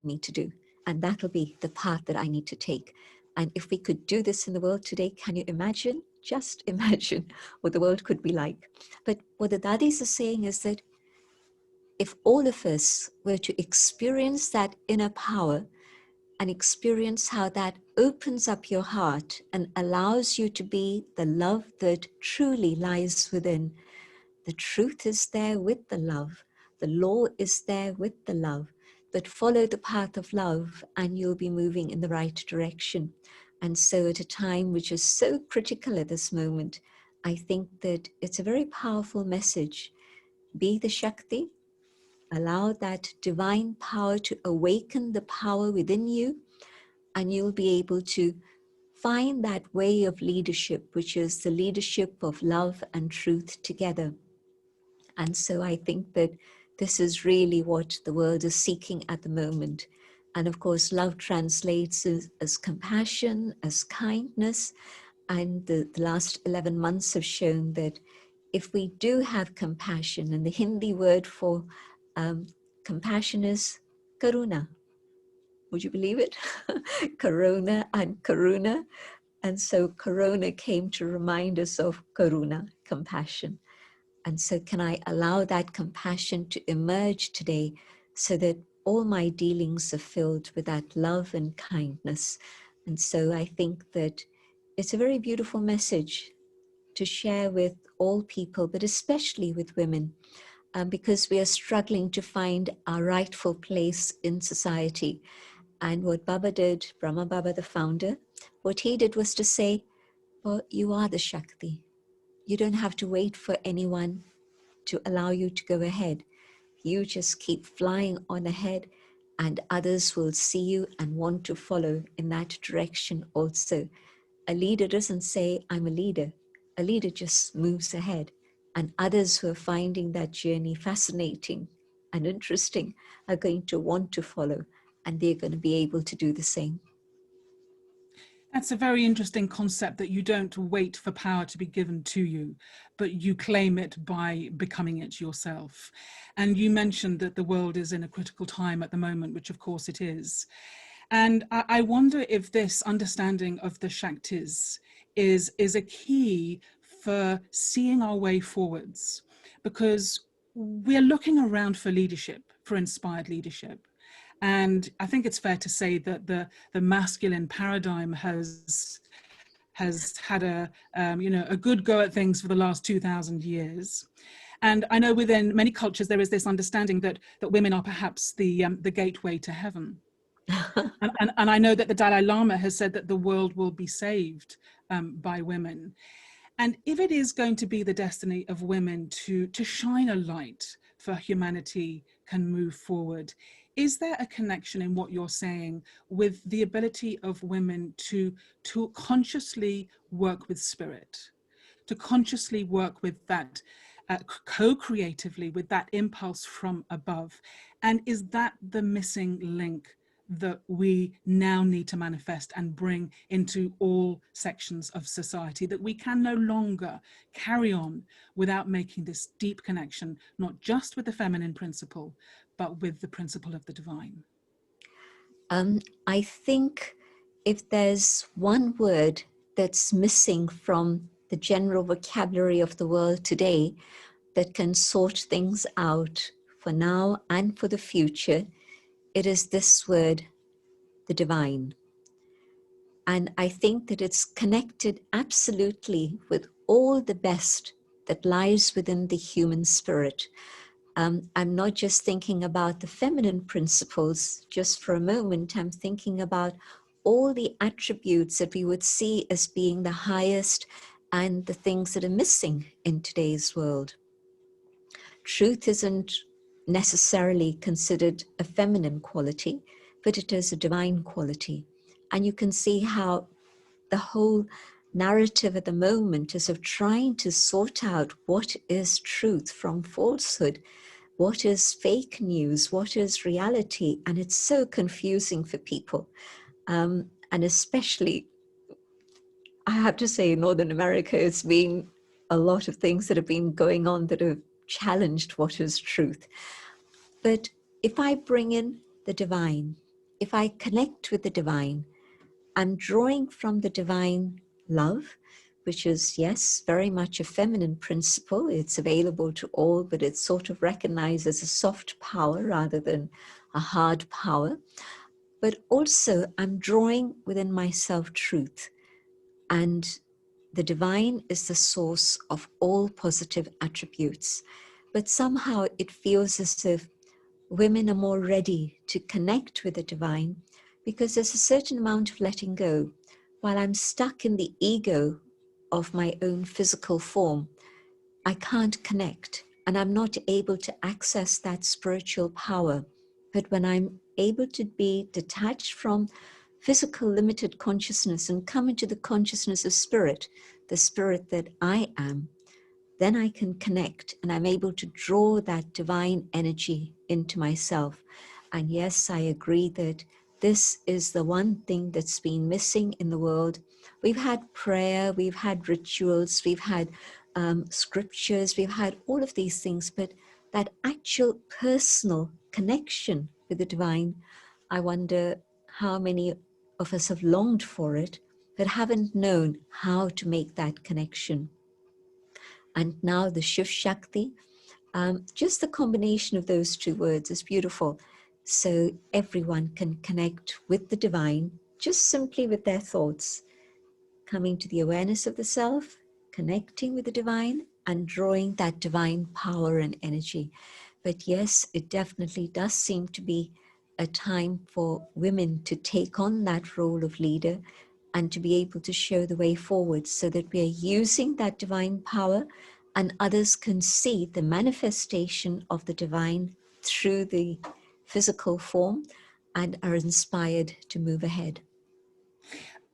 me to do? And that'll be the path that I need to take. And if we could do this in the world today, can you imagine? Just imagine what the world could be like. But what the daddies are saying is that if all of us were to experience that inner power and experience how that opens up your heart and allows you to be the love that truly lies within. The truth is there with the love. The law is there with the love. But follow the path of love and you'll be moving in the right direction. And so at a time which is so critical at this moment, I think that it's a very powerful message. Be the Shakti. Allow that divine power to awaken the power within you, and you'll be able to find that way of leadership, which is the leadership of love and truth together. And so I think that this is really what the world is seeking at the moment. And of course, love translates as compassion, as kindness. And the last 11 months have shown that if we do have compassion, and the Hindi word for compassion is karuna. Would you believe it? Corona and karuna. And so corona came to remind us of karuna, compassion. And so can I allow that compassion to emerge today so that all my dealings are filled with that love and kindness? And so I think that it's a very beautiful message to share with all people, but especially with women, because we are struggling to find our rightful place in society. And what Baba did, Brahma Baba, the founder, what he did was to say, well, you are the Shakti. You don't have to wait for anyone to allow you to go ahead. You just keep flying on ahead and others will see you and want to follow in that direction also. A leader doesn't say, I'm a leader. A leader just moves ahead. And others who are finding that journey fascinating and interesting are going to want to follow, and they're going to be able to do the same. That's a very interesting concept, that you don't wait for power to be given to you, but you claim it by becoming it yourself. And you mentioned that the world is in a critical time at the moment, which of course it is. And I wonder if this understanding of the Shaktis is a key for seeing our way forwards, because we're looking around for leadership, for inspired leadership. And I think it's fair to say that the masculine paradigm has had a good go at things for the last 2,000 years. And I know within many cultures there is this understanding that women are perhaps the gateway to heaven. and I know that the Dalai Lama has said that the world will be saved by women. And if it is going to be the destiny of women to shine a light for humanity can move forward, is there a connection in what you're saying with the ability of women to consciously work with spirit, to consciously work with that, co-creatively with that impulse from above? And is that the missing link that we now need to manifest and bring into all sections of society, that we can no longer carry on without making this deep connection, not just with the feminine principle, but with the principle of the divine? I think if there's one word that's missing from the general vocabulary of the world today that can sort things out for now and for the future, it is this word, the divine. And I think that it's connected absolutely with all the best that lies within the human spirit. I'm not just thinking about the feminine principles just for a moment. I'm thinking about all the attributes that we would see as being the highest and the things that are missing in today's world. Truth isn't necessarily considered a feminine quality, but it is a divine quality. And you can see how the whole narrative at the moment is of trying to sort out what is truth from falsehood, what is fake news, what is reality, and it's so confusing for people. And especially, I have to say, in Northern America, it's been a lot of things that have been going on that have challenged what is truth. But if I bring in the divine, if I connect with the divine, I'm drawing from the divine love, which is, yes, very much a feminine principle. It's available to all, but it's sort of recognized as a soft power rather than a hard power. But also I'm drawing within myself truth. And the divine is the source of all positive attributes. But somehow it feels as if women are more ready to connect with the divine because there's a certain amount of letting go. While I'm stuck in the ego of my own physical form, I can't connect and I'm not able to access that spiritual power. But when I'm able to be detached from physical limited consciousness and come into the consciousness of spirit, the spirit that I am, then I can connect and I'm able to draw that divine energy into myself. And yes, I agree that this is the one thing that's been missing in the world. We've had prayer, we've had rituals, we've had scriptures, we've had all of these things, but that actual personal connection with the divine, I wonder how many of us have longed for it, but haven't known how to make that connection. And now the Shiv Shakti, just the combination of those two words is beautiful. So everyone can connect with the divine, just simply with their thoughts, coming to the awareness of the self, connecting with the divine, and drawing that divine power and energy. But yes, it definitely does seem to be a time for women to take on that role of leader and to be able to show the way forward so that we are using that divine power and others can see the manifestation of the divine through the physical form and are inspired to move ahead.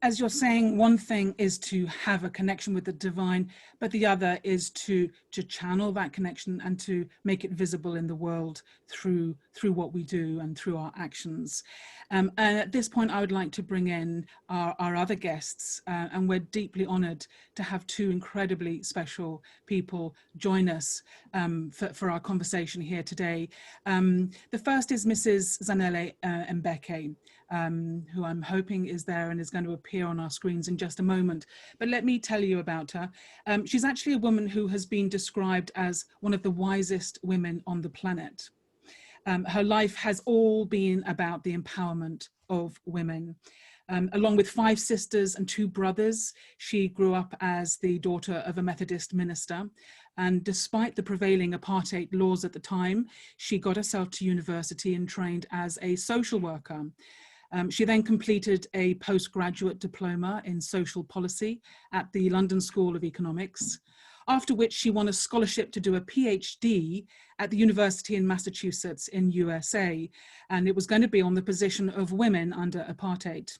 as you're saying, one thing is to have a connection with the divine, but the other is to channel that connection and to make it visible in the world through what we do and through our actions. And at this point, I would like to bring in our other guests, and we're deeply honored to have two incredibly special people join us for our conversation here today. The first is Mrs. Zanele Mbeke, who I'm hoping is there and is going to appear on our screens in just a moment. But let me tell you about her. She's actually a woman who has been described as one of the wisest women on the planet. Her life has all been about the empowerment of women. Along with 5 sisters and 2 brothers, she grew up as the daughter of a Methodist minister. And despite the prevailing apartheid laws at the time, she got herself to university and trained as a social worker. She then completed a postgraduate diploma in social policy at the London School of Economics, after which she won a scholarship to do a PhD at the University in Massachusetts in USA, and it was going to be on the position of women under apartheid.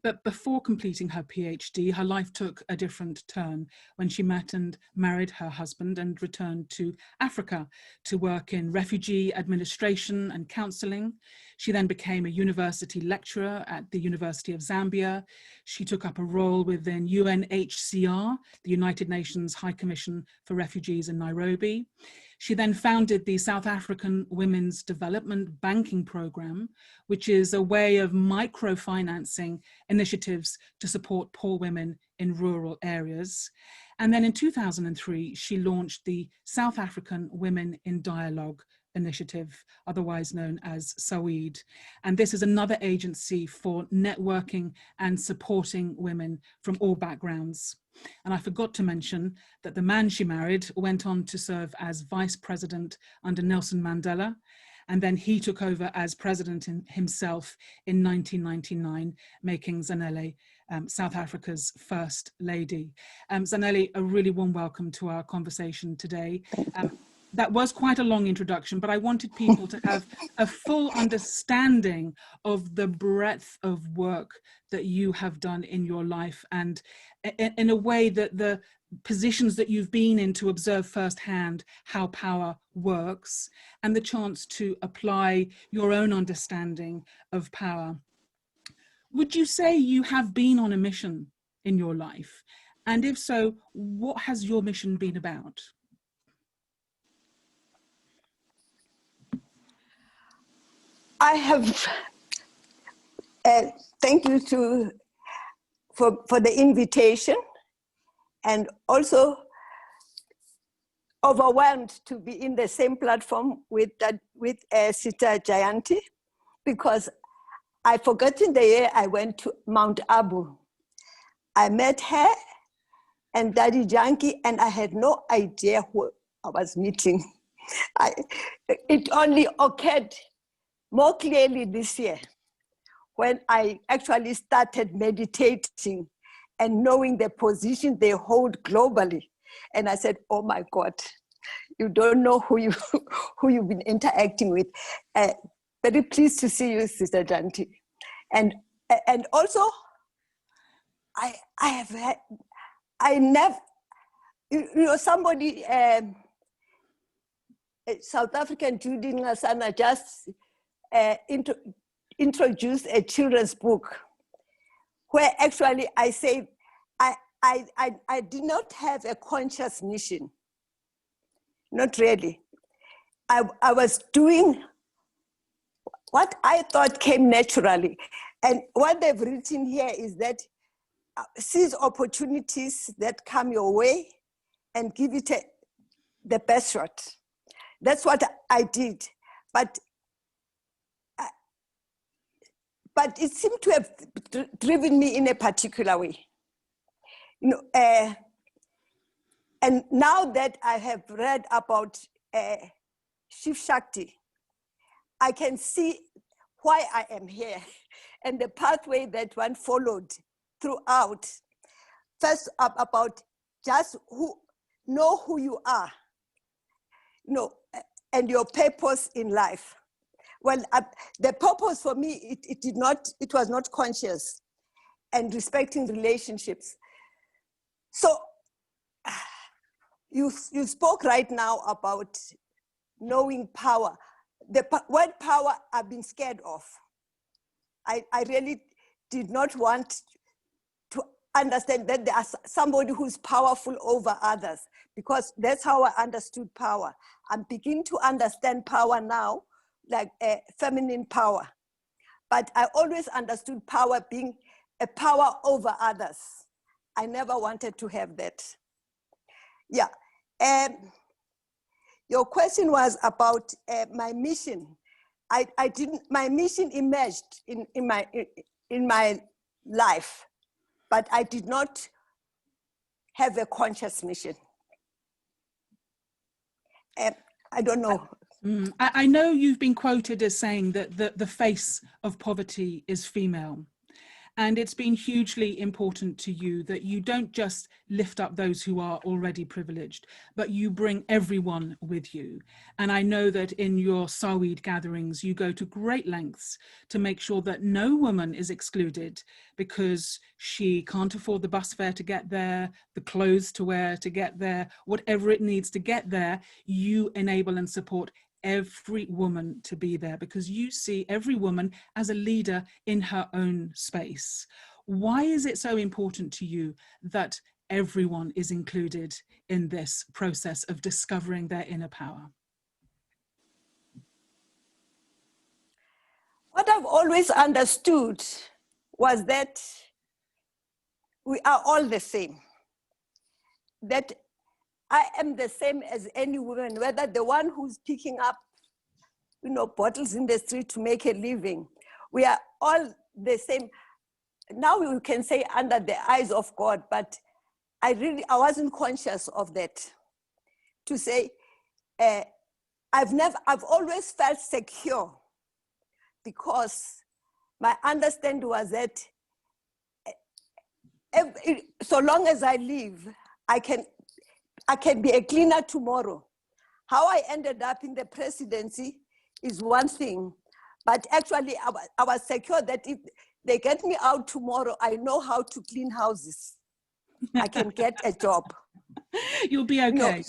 But before completing her PhD, her life took a different turn when she met and married her husband and returned to Africa to work in refugee administration and counselling. She then became a university lecturer at the University of Zambia. She took up a role within UNHCR, the United Nations High Commission for Refugees in Nairobi. She then founded the South African Women's Development Banking Program, which is a way of microfinancing initiatives to support poor women in rural areas. And then in 2003, she launched the South African Women in Dialogue initiative, otherwise known as SAWID. And this is another agency for networking and supporting women from all backgrounds. And I forgot to mention that the man she married went on to serve as vice president under Nelson Mandela. And then he took over as president himself in 1999, making Zanele South Africa's first lady. Zanele, a really warm welcome to our conversation today. That was quite a long introduction, but I wanted people to have a full understanding of the breadth of work that you have done in your life, and in a way that the positions that you've been in to observe firsthand how power works, and the chance to apply your own understanding of power. Would you say you have been on a mission in your life? And if so, what has your mission been about? I have, thank you for the invitation, and also overwhelmed to be in the same platform with Sister Jayanti, because I've forgotten the year I went to Mount Abu. I met her and Daddy Janki, and I had no idea who I was meeting. It only occurred more clearly this year when I actually started meditating and knowing the position they hold globally. And I said, oh my God, you don't know who you've been interacting with. Very pleased to see you, Sister Jayanti. And also, somebody, South African Judy Ngasana just introduced a children's book where actually I say, I did not have a conscious mission. Not really. I was doing what I thought came naturally. And what they've written here is that seize opportunities that come your way and give it the best shot. That's what I did. But it seemed to have driven me in a particular way. And now that I have read about Shakti, I can see why I am here and the pathway that one followed throughout. First about just know who you are, and your purpose in life. Well, the purpose for me, it was not conscious. and respecting relationships. So you spoke right now about knowing power. The word power I've been scared of. I really did not want to understand that there's somebody who's powerful over others, because that's how I understood power. I'm beginning to understand power now, like feminine power. But I always understood power being a power over others. I never wanted to have that. Yeah. Your question was about my mission. My mission emerged in my life, but I did not have a conscious mission. I don't know. I know you've been quoted as saying that the face of poverty is female. And it's been hugely important to you that you don't just lift up those who are already privileged, but you bring everyone with you. And I know that in your Saweed gatherings, you go to great lengths to make sure that no woman is excluded because she can't afford the bus fare to get there, the clothes to wear to get there, whatever it needs to get there. You enable and support every woman to be there because you see every woman as a leader in her own space. Why is it so important to you that everyone is included in this process of discovering their inner power? What I've always understood was that we are all the same. That I am the same as any woman, whether the one who's picking up, bottles in the street to make a living. We are all the same. Now we can say under the eyes of God, but I wasn't conscious of that. To say, I've always felt secure because my understanding was that so long as I live, I can be a cleaner tomorrow. How I ended up in the presidency is one thing, but actually I was secure that if they get me out tomorrow, I know how to clean houses. I can get a job. You'll be okay.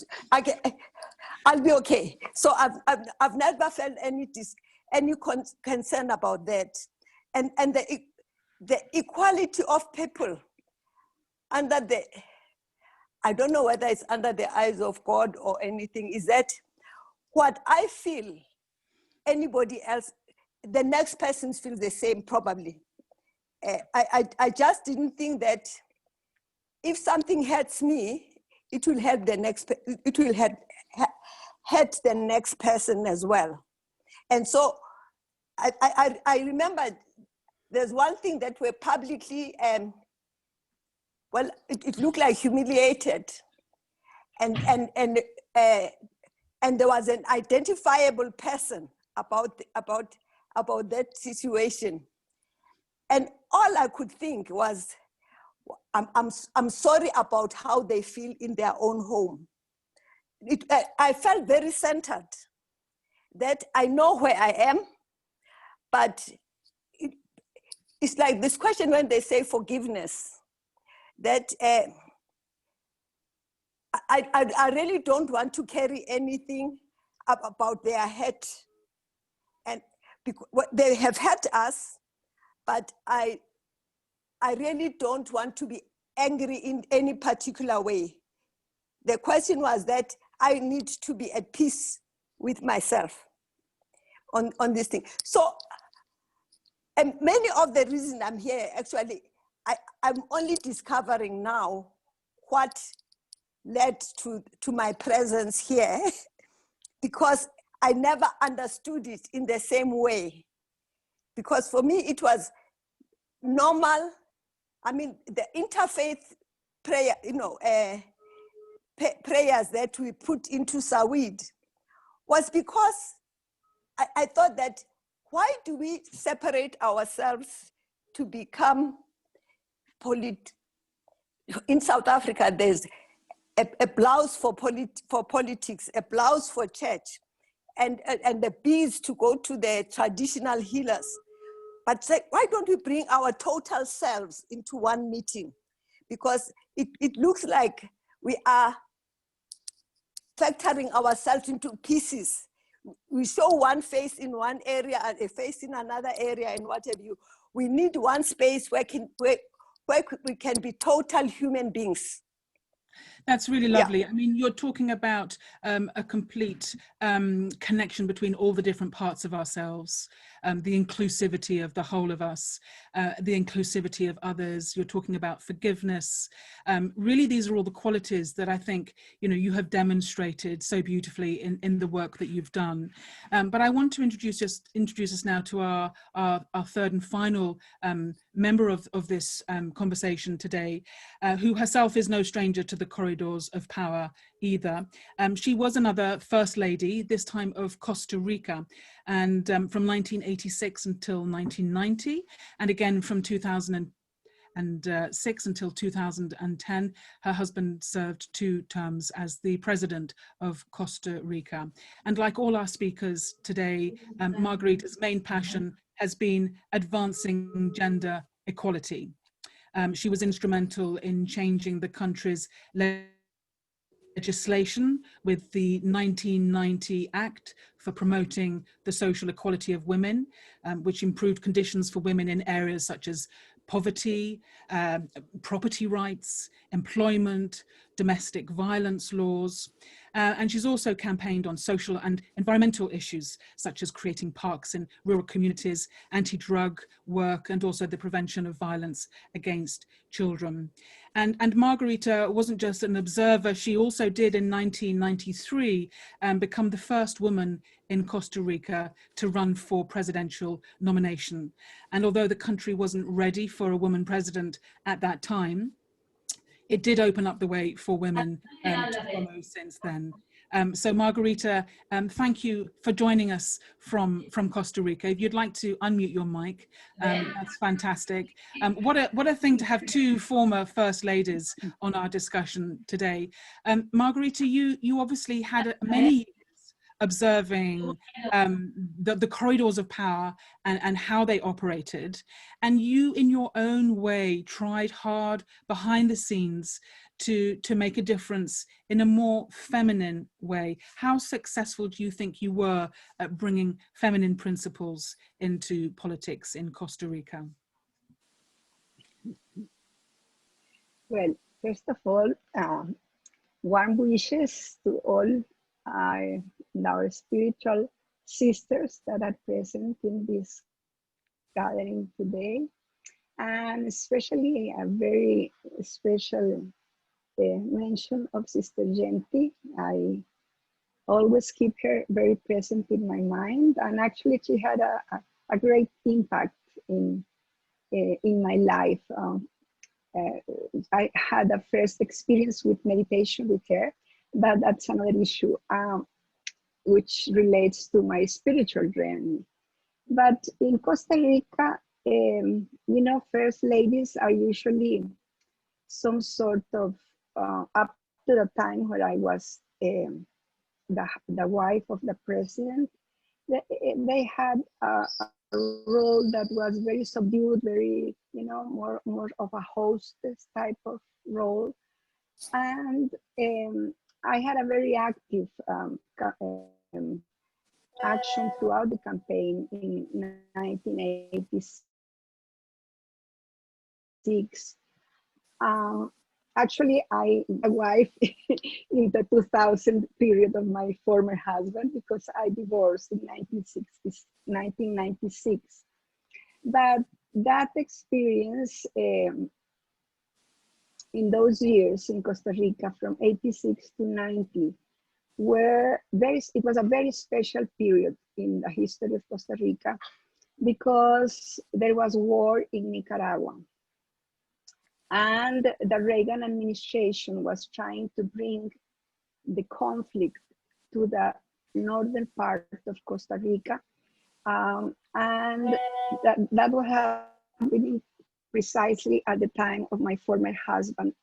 I'll be okay. So I've never felt any concern about that. And the equality of people under the, I don't know whether it's under the eyes of God or anything, is that what I feel, anybody else, the next person feels the same probably. I just didn't think that if something hurts me, it will help the next, it will hurt the next person as well. And so I remember there's one thing that we're publicly, it looked like humiliated. And there was an identifiable person about that situation. And all I could think was, I'm sorry about how they feel in their own home. I felt very centered, that I know where I am, but it's like this question when they say forgiveness, that I really don't want to carry anything about their head. And they have hurt us, but I really don't want to be angry in any particular way. The question was that I need to be at peace with myself on this thing. So, and many of the reasons I'm here, actually, I'm only discovering now what led to my presence here, because I never understood it in the same way. Because for me, it was normal. I mean, the interfaith prayer, prayers that we put into Saweed was because I thought that, why do we separate ourselves to become in South Africa, there's a blouse for politics, a blouse for church, and the beads to go to the traditional healers. but say, why don't we bring our total selves into one meeting? Because it looks like we are factoring ourselves into pieces. We show one face in one area and a face in another area and what have you. We need one space where we can be total human beings. That's really lovely. Yeah. I mean, you're talking about a complete connection between all the different parts of ourselves, the inclusivity of the whole of us, the inclusivity of others. You're talking about forgiveness. Really, these are all the qualities that I think, you know, you have demonstrated so beautifully in the work that you've done. But I want to introduce us now to our third and final member of this conversation today, who herself is no stranger to the corridors of power either. She was another First Lady, this time of Costa Rica, and from 1986 until 1990, and again from 2006 until 2010, her husband served 2 terms as the president of Costa Rica. And like all our speakers today, Margarita's main passion has been advancing gender equality. She was instrumental in changing the country's legislation with the 1990 Act for promoting the social equality of women, which improved conditions for women in areas such as poverty, property rights, employment, domestic violence laws. And she's also campaigned on social and environmental issues, such as creating parks in rural communities, anti-drug work, and also the prevention of violence against children. And Margarita wasn't just an observer, she also did in 1993 become the first woman in Costa Rica to run for presidential nomination. And although the country wasn't ready for a woman president at that time, it did open up the way for women to follow since then. So Margarita, thank you for joining us from Costa Rica. If you'd like to unmute your mic, that's fantastic. What a thing to have 2 former First Ladies on our discussion today. Margarita, you obviously had many years observing the corridors of power and how they operated. And you, in your own way, tried hard behind the scenes to make a difference in a more feminine way. How successful do you think you were at bringing feminine principles into politics in Costa Rica? Well, first of all, warm wishes to all our spiritual sisters that are present in this gathering today, and especially a very special mention of Sister Jayanti. I always keep her very present in my mind, and actually she had a great impact in my life. I had a first experience with meditation with her, but that's another issue, which relates to my spiritual journey. But in Costa Rica, you know, First Ladies are usually some sort of, up to the time where I was the wife of the president, they had a role that was very subdued, very, you know, more of a hostess type of role. And I had a very active action throughout the campaign in 1986. Actually, my wife in the 2000 period of my former husband, because I divorced in 1996. But that experience in those years in Costa Rica from 86 to 90 it was a very special period in the history of Costa Rica, because there was war in Nicaragua. And the Reagan administration was trying to bring the conflict to the northern part of Costa Rica. And that was happening precisely at the time of my former husband's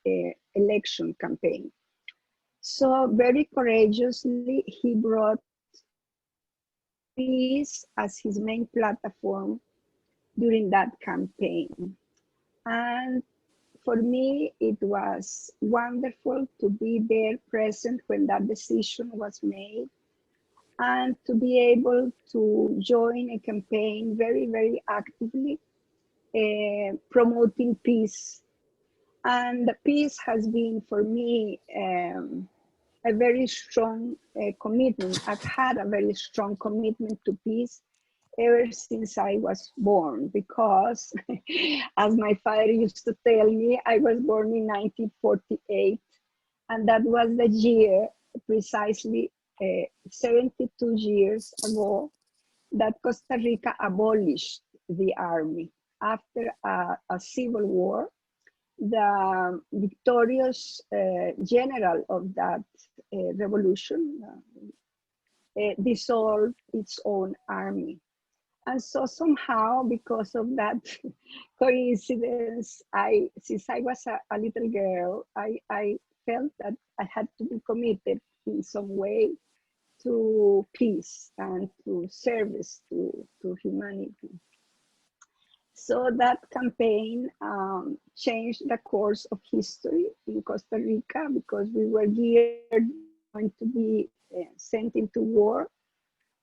election campaign. So very courageously, he brought peace as his main platform during that campaign. And for me, it was wonderful to be there present when that decision was made and to be able to join a campaign very, very actively, promoting peace. And the peace has been for me a very strong commitment. I've had a very strong commitment to peace ever since I was born, because as my father used to tell me, I was born in 1948, and that was the year, precisely 72 years ago, that Costa Rica abolished the army. After a civil war, the victorious general of that revolution dissolved its own army. And so somehow, because of that coincidence, since I was a little girl, I felt that I had to be committed in some way to peace and to service to humanity. So that campaign changed the course of history in Costa Rica, because we were geared going to be sent into war.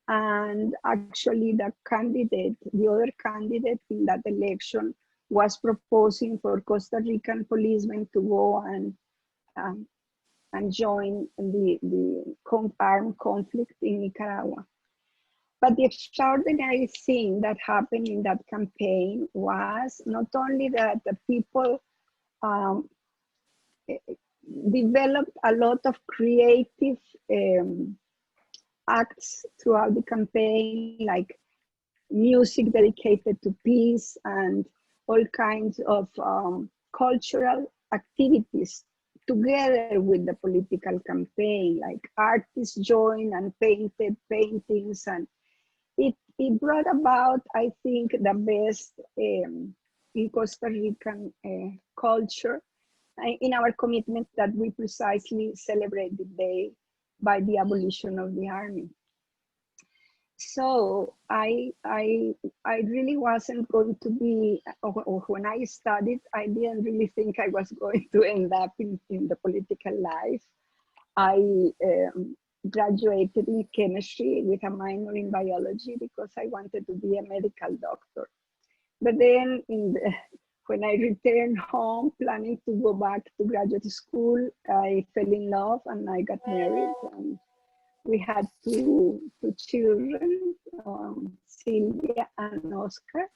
And actually the other candidate in that election was proposing for Costa Rican policemen to go and join the armed conflict in Nicaragua. But the extraordinary thing that happened in that campaign was not only that the people developed a lot of creative acts throughout the campaign, like music dedicated to peace and all kinds of cultural activities together with the political campaign, like artists joined and painted paintings, and it brought about, I think, the best in Costa Rican culture, in our commitment that we precisely celebrate the day by the abolition of the army. So I really wasn't going to be, or when I studied, I didn't really think I was going to end up in the political life. I graduated in chemistry with a minor in biology because I wanted to be a medical doctor. But then when I returned home, planning to go back to graduate school, I fell in love and I got married. And we had two children, Sylvia and Oscar.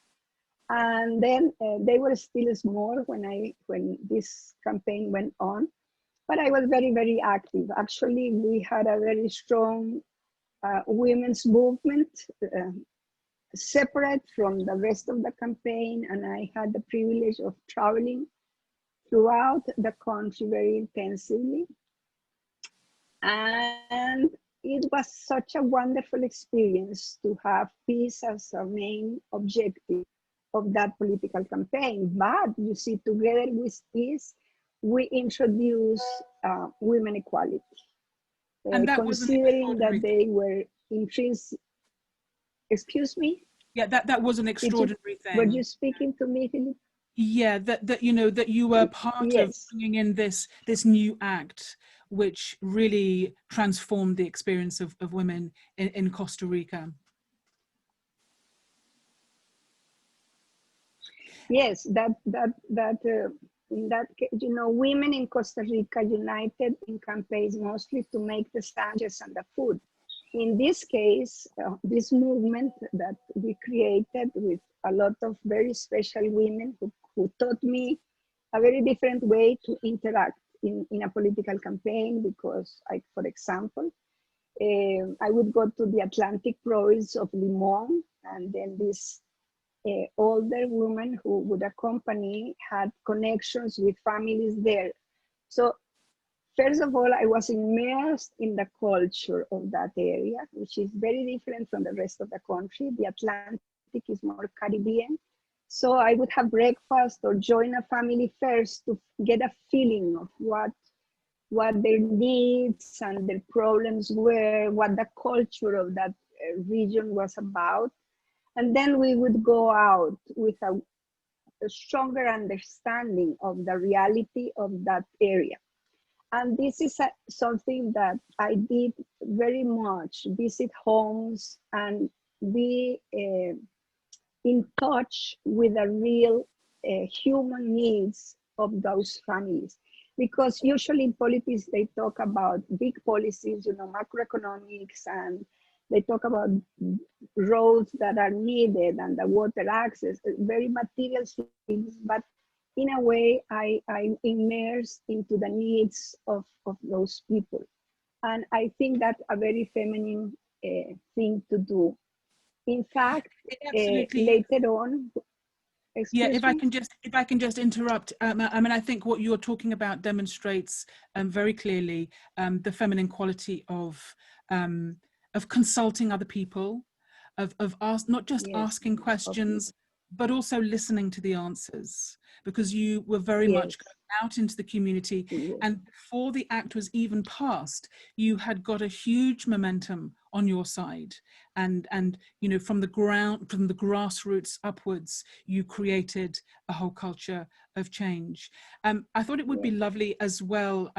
And then they were still small when this campaign went on. But I was very, very active. Actually, we had a very strong women's movement, separate from the rest of the campaign. And I had the privilege of traveling throughout the country very intensively. And it was such a wonderful experience to have peace as a main objective of that political campaign. But you see, together with peace, we introduced women equality, considering that they were intrinsic. Excuse me? Yeah, that was an extraordinary thing. Were you speaking to me, Philippa? Yeah, that you were part of bringing in this new act, which really transformed the experience of women in Costa Rica. Yes, in that case, women in Costa Rica united in campaigns mostly to make the sandwiches and the food. In this case, this movement that we created with a lot of very special women who taught me a very different way to interact in a political campaign, because for example, I would go to the Atlantic province of Limon, and then this older woman who would accompany had connections with families there. So first of all, I was immersed in the culture of that area, which is very different from the rest of the country. The Atlantic is more Caribbean. So I would have breakfast or join a family first to get a feeling of what their needs and their problems were, what the culture of that region was about. And then we would go out with a stronger understanding of the reality of that area. And this is something that I did very much, visit homes and be in touch with the real human needs of those families. Because usually in politics, they talk about big policies, you know, macroeconomics, and they talk about roads that are needed and the water access, very material things, but in a way, I'm immersed into the needs of those people. And I think that's a very feminine thing to do. In fact, later on, yeah, if I can just interrupt, I mean, I think what you're talking about demonstrates very clearly the feminine quality of consulting other people, of not just asking questions, but also listening to the answers, because you were very much going out into the community, and before the act was even passed, you had got a huge momentum on your side, and you know, from the ground, from the grassroots upwards, you created a whole culture of change. I thought it would be lovely as well,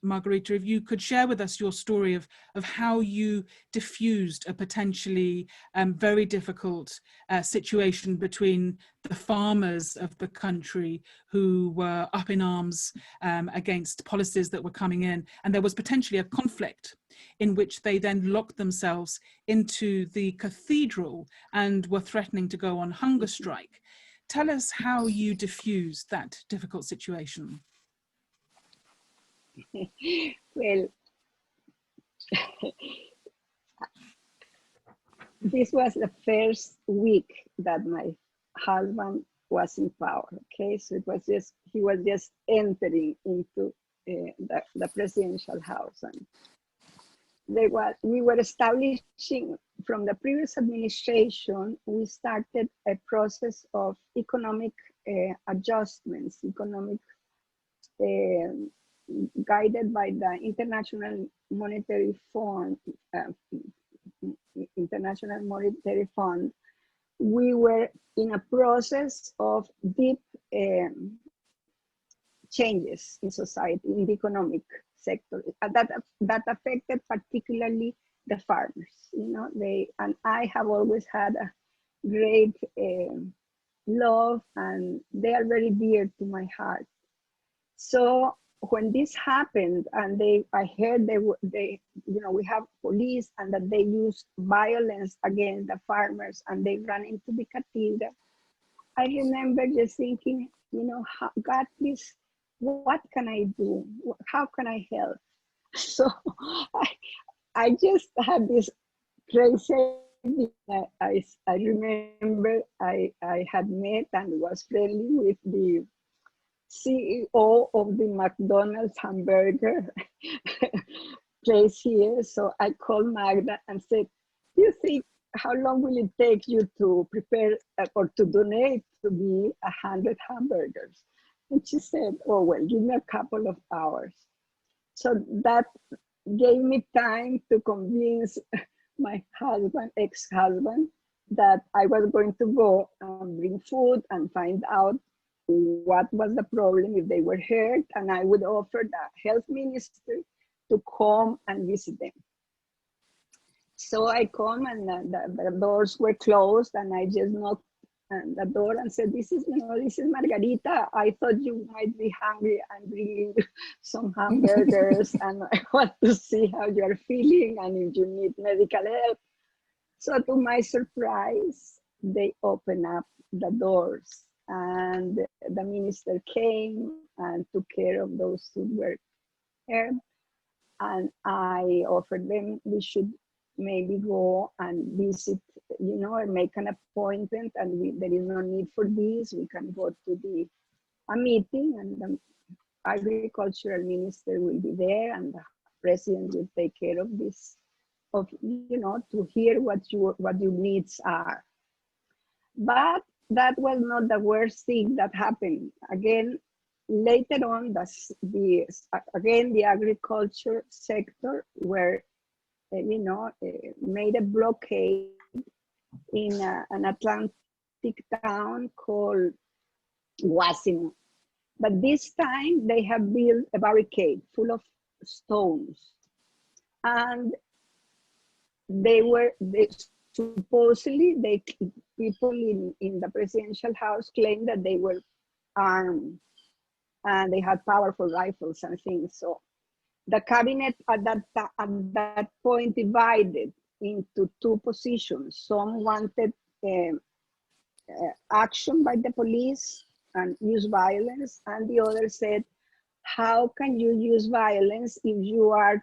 Margarita, if you could share with us your story of how you diffused a potentially very difficult situation between the farmers of the country who were up in arms against policies that were coming in, and there was potentially a conflict in which they then locked themselves into the cathedral and were threatening to go on hunger strike. Tell us how you diffused that difficult situation. Well, this was the first week that my husband was in power. Okay, so it was just, he was just entering into the presidential house, and we were establishing, from the previous administration, we started a process of economic adjustments, economic guided by the International Monetary Fund. We were in a process of deep changes in society, in the economic sector, that affected particularly the farmers. You know, and I have always had a great love, and they are very dear to my heart. So when this happened, and I heard they, you know, we have police, and that they used violence against the farmers, and they ran into the cathedral. I remember just thinking, you know, God, please, what can I do? How can I help? So I just had this crazy idea. I remember I had met and was friendly with the CEO of the McDonald's hamburger place here. So I called Magda and said, do you think, how long will it take you to prepare or to donate to me 100 hamburgers? And she said, oh, well, give me a couple of hours. So that gave me time to convince my husband, ex-husband, that I was going to go and bring food and find out what was the problem, if they were hurt, and I would offer the health minister to come and visit them. So I come, and the doors were closed, and I just knocked on the door and said, this is Margarita. I thought you might be hungry. I'm bringing you some hamburgers, and I want to see how you're feeling and if you need medical help. So to my surprise, they opened up the doors, and the minister came and took care of those who were there. And I offered them, we should maybe go and visit, you know, or make an appointment, and there is no need for this. We can go to a meeting, and the agricultural minister will be there, and the president will take care of this, of, you know, to hear what your needs are. But that was not the worst thing that happened. Again, later on, the agriculture sector were, you know, made a blockade in an Atlantic town called Guasimo. But this time they have built a barricade full of stones. And supposedly people in the presidential house claimed that they were armed and they had powerful rifles and things. So the cabinet at that point divided into two positions. Some wanted action by the police and use violence, and the other said, how can you use violence if you are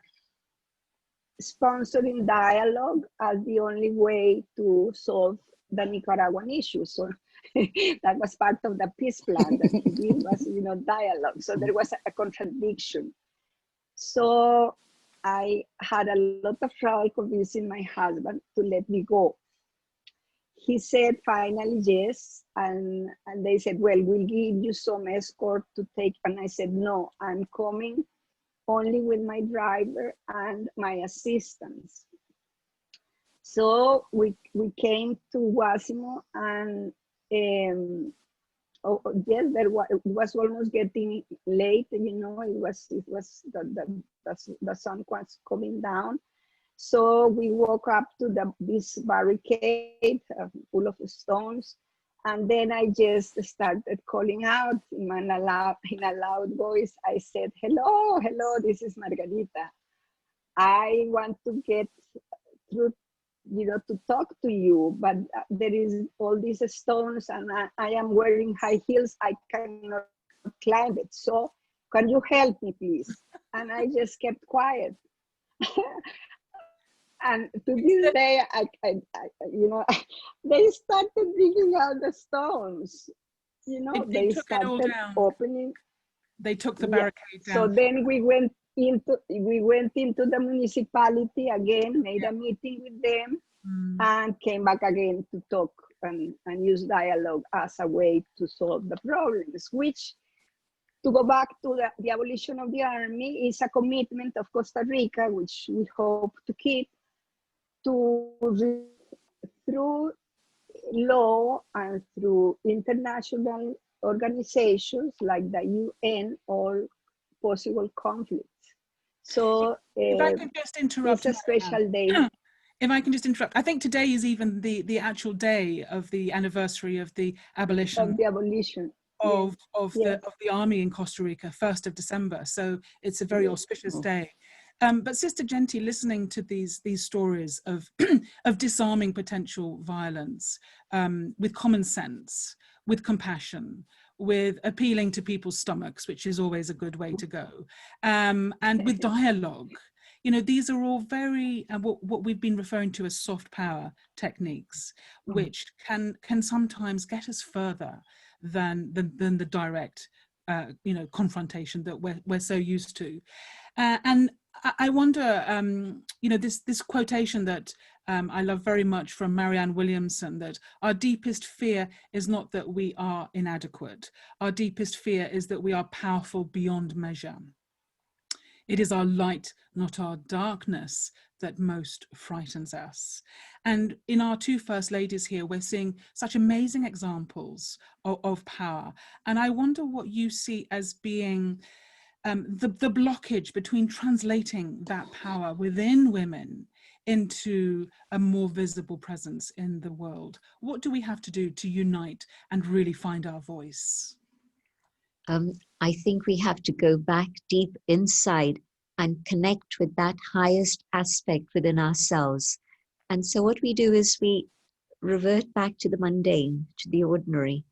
sponsoring dialogue as the only way to solve the Nicaraguan issue? So that was part of the peace plan, that it was, dialogue. So there was a contradiction. So I had a lot of trouble convincing my husband to let me go. He said finally yes, and they said, well, we'll give you some escort to take, and I said, no, I'm coming only with my driver and my assistants. So we came to Guasimo, and yes, it was almost getting late. It was the sun was coming down. So we walk up to this barricade full of stones, and then I just started calling out in a loud voice. I said, hello, this is Margarita. I want to get through, to talk to you, but there is all these stones and I am wearing high heels. I cannot climb it. So can you help me, please? And I just kept quiet. And to this day, they started digging out the stones. They started opening. They took the barricade down. So then we went into the municipality again, made a meeting with them, and came back again to talk and use dialogue as a way to solve the problems, which, to go back to the abolition of the army, is a commitment of Costa Rica, which we hope to keep, through law and through international organizations like the UN, all possible conflicts. So if I can just interrupt, it's a special day. If I can just interrupt, I think today is even the actual day of the anniversary of the abolition. Of the abolition. Of the army in Costa Rica, 1st of December. So it's a very auspicious day. But Sister Jayanti, listening to these stories of of disarming potential violence with common sense, with compassion, with appealing to people's stomachs, which is always a good way to go, and with dialogue. These are all very what we've been referring to as soft power techniques, which can sometimes get us further than the direct confrontation that we're so used to. And I wonder, this quotation that I love very much from Marianne Williamson, that our deepest fear is not that we are inadequate. Our deepest fear is that we are powerful beyond measure. It is our light, not our darkness, that most frightens us. And in our two First Ladies here, we're seeing such amazing examples of power. And I wonder what you see as being the blockage between translating that power within women into a more visible presence in the world. What do we have to do to unite and really find our voice? I think we have to go back deep inside and connect with that highest aspect within ourselves. And so what we do is we revert back to the mundane, to the ordinary,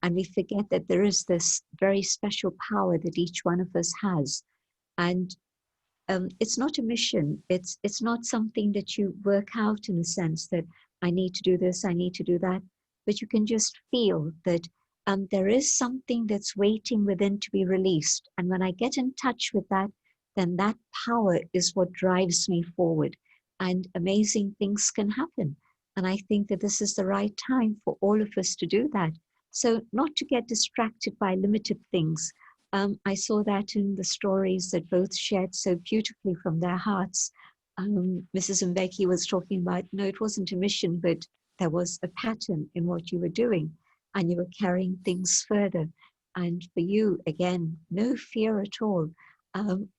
and we forget that there is this very special power that each one of us has. And it's not a mission. It's not something that you work out in a sense that I need to do this, I need to do that, but you can just feel that there is something that's waiting within to be released. And when I get in touch with that, then that power is what drives me forward, and amazing things can happen. And I think that this is the right time for all of us to do that. So not to get distracted by limited things. I saw that in the stories that both shared so beautifully from their hearts. Mrs. Mbeke was talking about, no, it wasn't a mission, but there was a pattern in what you were doing, and you were carrying things further. And for you, again, no fear at all,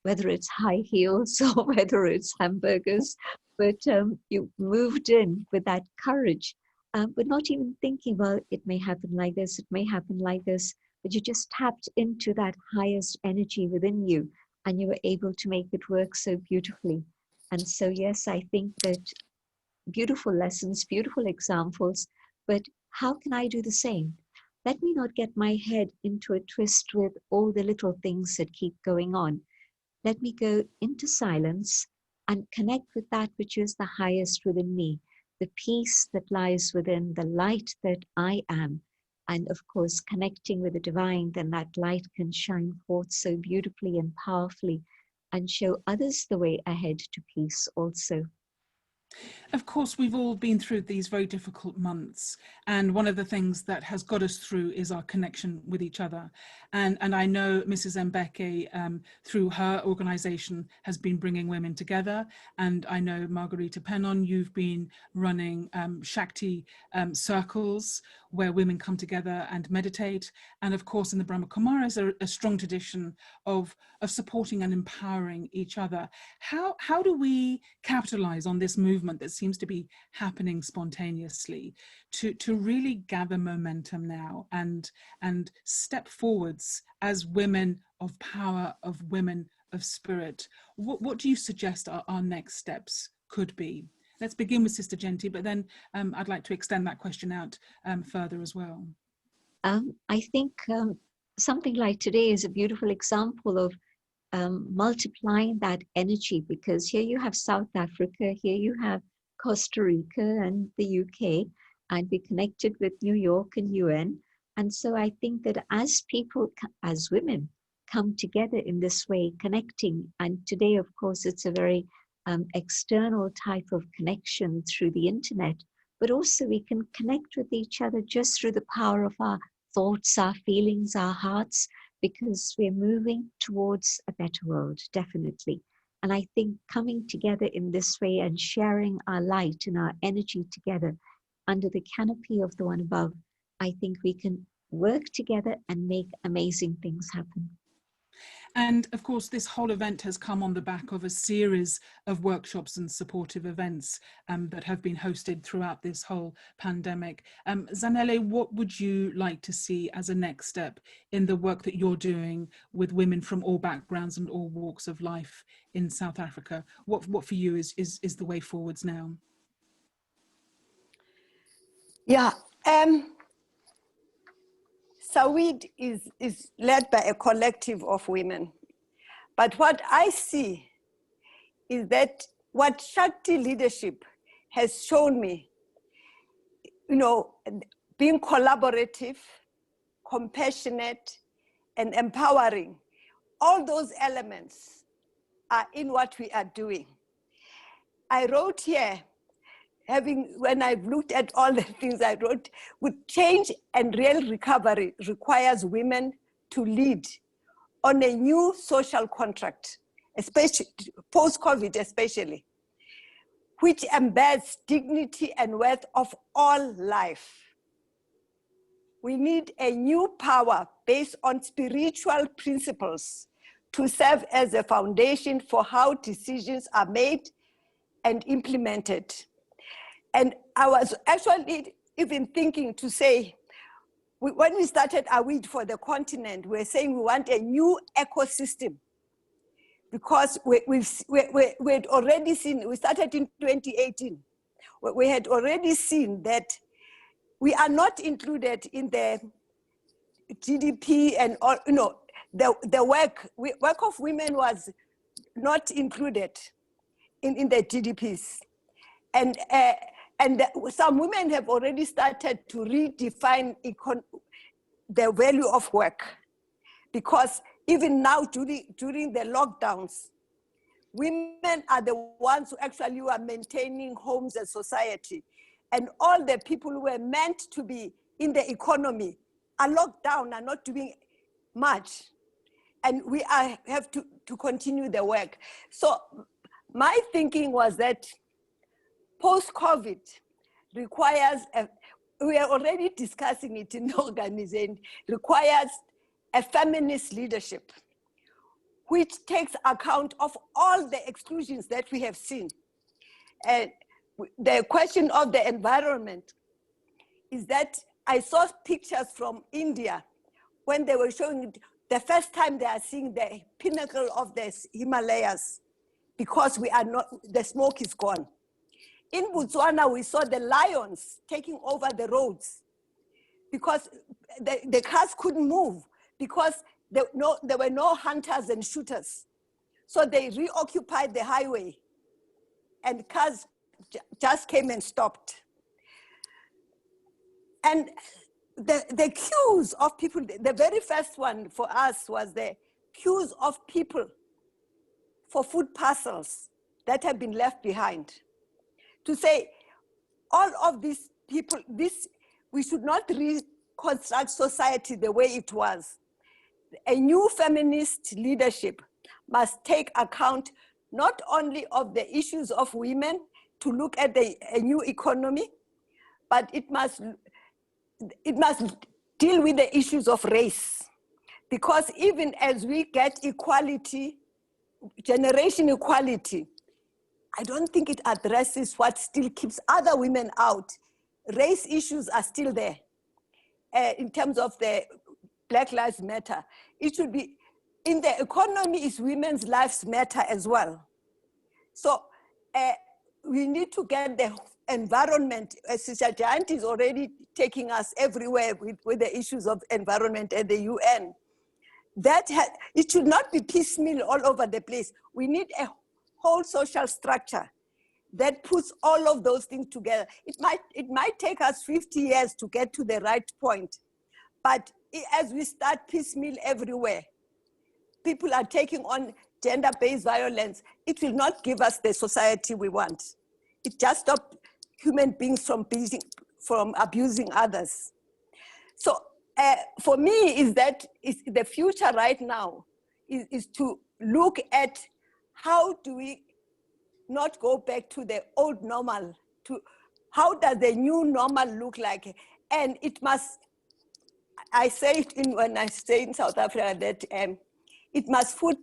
whether it's high heels or whether it's hamburgers, but you moved in with that courage, but not even thinking, well, it may happen like this, it may happen like this, but you just tapped into that highest energy within you, and you were able to make it work so beautifully. And so, yes, I think that beautiful lessons, beautiful examples, but how can I do the same? Let me not get my head into a twist with all the little things that keep going on. Let me go into silence and connect with that which is the highest within me, the peace that lies within, the light that I am. And of course, connecting with the divine, then that light can shine forth so beautifully and powerfully and show others the way ahead to peace also. Of course, we've all been through these very difficult months, and one of the things that has got us through is our connection with each other. And I know Mrs. Mbeke, through her organisation, has been bringing women together. And I know, Margarita Penon, you've been running Shakti circles where women come together and meditate. And of course, in the Brahma Kumaris, a strong tradition of supporting and empowering each other. How do we capitalise on this movement that seems to be happening spontaneously to really gather momentum now and step forwards as women of power, of women of spirit? What do you suggest our next steps could be? Let's begin with Sister Jayanti, but then I'd like to extend that question out further as well. I think something like today is a beautiful example of multiplying that energy, because here you have South Africa, here you have Costa Rica and the UK, and we connected with New York and UN. And so I think that as people, as women, come together in this way, connecting, and today, of course, it's a very external type of connection through the internet, but also we can connect with each other just through the power of our thoughts, our feelings, our hearts, because we're moving towards a better world, definitely. And I think coming together in this way and sharing our light and our energy together under the canopy of the one above, I think we can work together and make amazing things happen. And of course, this whole event has come on the back of a series of workshops and supportive events that have been hosted throughout this whole pandemic. Zanele, what would you like to see as a next step in the work that you're doing with women from all backgrounds and all walks of life in South Africa? What for you is the way forwards now? Yeah. SAWID is led by a collective of women. But what I see is that what Shakti leadership has shown me, being collaborative, compassionate, and empowering, all those elements are in what we are doing. I wrote here, when I've looked at all the things I wrote, with change and real recovery requires women to lead on a new social contract, especially post-COVID especially, which embeds dignity and worth of all life. We need a new power based on spiritual principles to serve as a foundation for how decisions are made and implemented. And I was actually even thinking to say, when we started AWID for the continent, we're saying we want a new ecosystem, because we had already seen, we started in 2018, we had already seen that we are not included in the GDP and all, the work of women was not included in the GDPs. And some women have already started to redefine the value of work, because even now during the lockdowns, women are the ones who actually are maintaining homes and society. And all the people who were meant to be in the economy are locked down, are not doing much. And we have to continue the work. So my thinking was that post-COVID, requires, we are already discussing it in the organization, requires a feminist leadership, which takes account of all the exclusions that we have seen. And the question of the environment is that I saw pictures from India when they were showing the first time they are seeing the pinnacle of the Himalayas, because we are not, the smoke is gone. In Botswana, we saw the lions taking over the roads because the cars couldn't move because there were no hunters and shooters. So they reoccupied the highway and cars just came and stopped. And the queues of people, the very first one for us was the queues of people for food parcels that have been left behind. To say, all of these people, we should not reconstruct society the way it was. A new feminist leadership must take account not only of the issues of women to look at a new economy, but it must deal with the issues of race. Because even as we get equality, generation equality, I don't think it addresses what still keeps other women out. Race issues are still there. In terms of the Black Lives Matter, it should be, in the economy is women's lives matter as well. So we need to get the environment, Sister Jayanti is already taking us everywhere with the issues of environment at the UN. It should not be piecemeal all over the place. We need a whole social structure that puts all of those things together. It might take us 50 years to get to the right point, but as we start piecemeal everywhere, people are taking on gender-based violence, it will not give us the society we want. It just stops human beings from abusing others. So for me, is the future right now is to look at how do we not go back to the old normal, to how does the new normal look like? And it must, I say it when I stay in South Africa, that it must put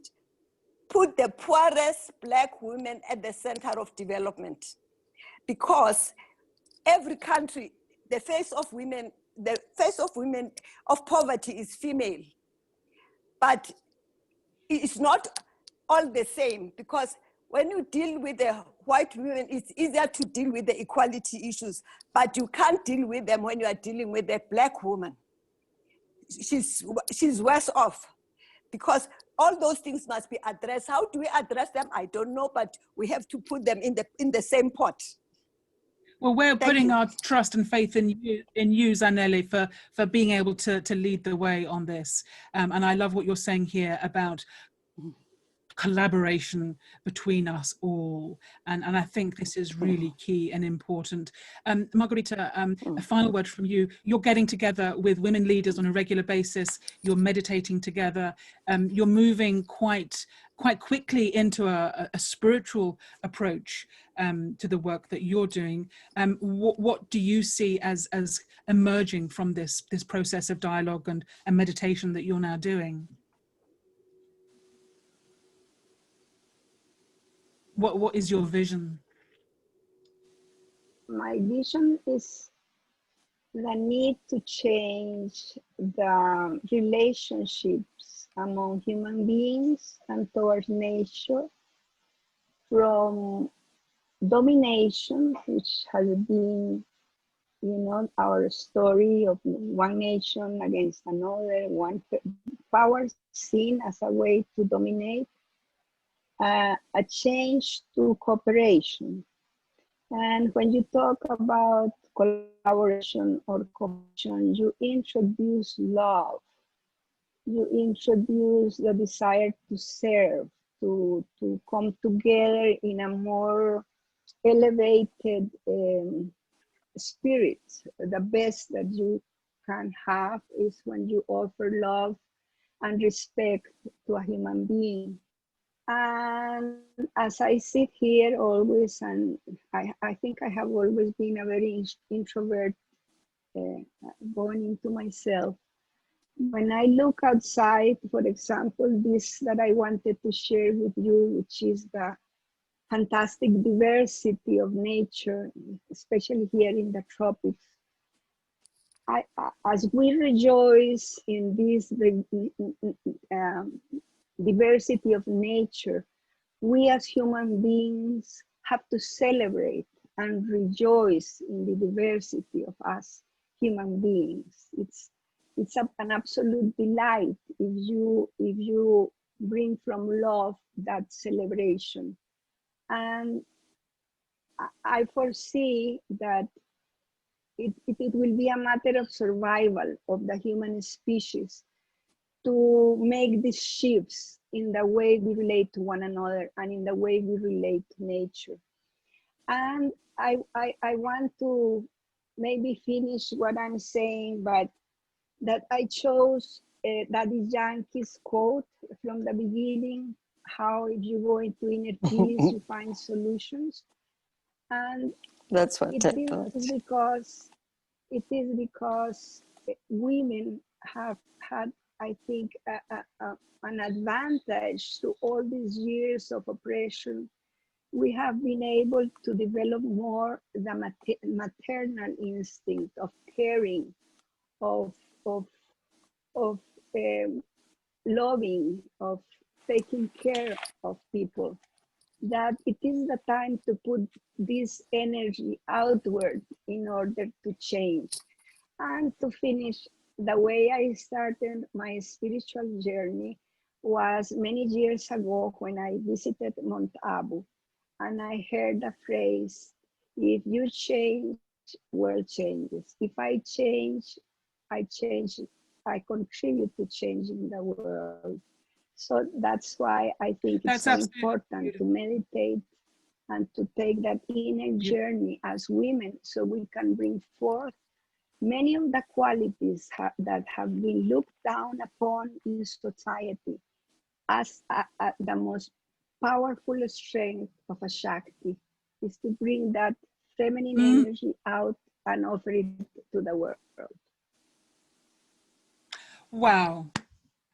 the poorest Black women at the center of development. Because every country, the face of women of poverty is female. But it's not all the same, because when you deal with the white women, it's easier to deal with the equality issues, but you can't deal with them when you are dealing with a Black woman. She's worse off, because all those things must be addressed. How do we address them? I don't know, but we have to put them in the same pot. Well, we're putting our trust and faith in you, Zanele, for being able to lead the way on this. And I love what you're saying here about collaboration between us all. And I think this is really key and important. Margarita, a final word from you. You're getting together with women leaders on a regular basis. You're meditating together. You're moving quite quickly into a spiritual approach to the work that you're doing. What do you see as emerging from this process of dialogue and meditation that you're now doing? What is your vision? My vision is the need to change the relationships among human beings and towards nature from domination, which has been, our story of one nation against another, one power seen as a way to dominate, a change to cooperation. And when you talk about collaboration or cooperation, you introduce love. You introduce the desire to serve, to come together in a more elevated spirit. The best that you can have is when you offer love and respect to a human being. And as I sit here always, and I think I have always been a very introvert, going into myself. When I look outside, for example, this that I wanted to share with you, which is the fantastic diversity of nature, especially here in the tropics. As we rejoice in this diversity of nature, we as human beings have to celebrate and rejoice in the diversity of us human beings. It's an absolute delight if you bring from love that celebration. And I foresee that it will be a matter of survival of the human species to make these shifts in the way we relate to one another and in the way we relate to nature. And I want to maybe finish what I'm saying, but that I chose that is Yankee's quote from the beginning, how if you go into inner peace, you find solutions. And that's what I thought. It is because women have had, I think, an advantage to all these years of oppression. We have been able to develop more the maternal instinct of caring, of loving, of taking care of people. That it is the time to put this energy outward in order to change. And to finish, the way I started my spiritual journey was many years ago when I visited Mount Abu, and I heard the phrase, if you change, world changes. If I change, I contribute to changing the world. So that's why I think it's so important to meditate and to take that inner journey as women so we can bring forth many of the qualities that have been looked down upon in society as the most powerful strength of a Shakti is to bring that feminine energy out and offer it to the world. Wow.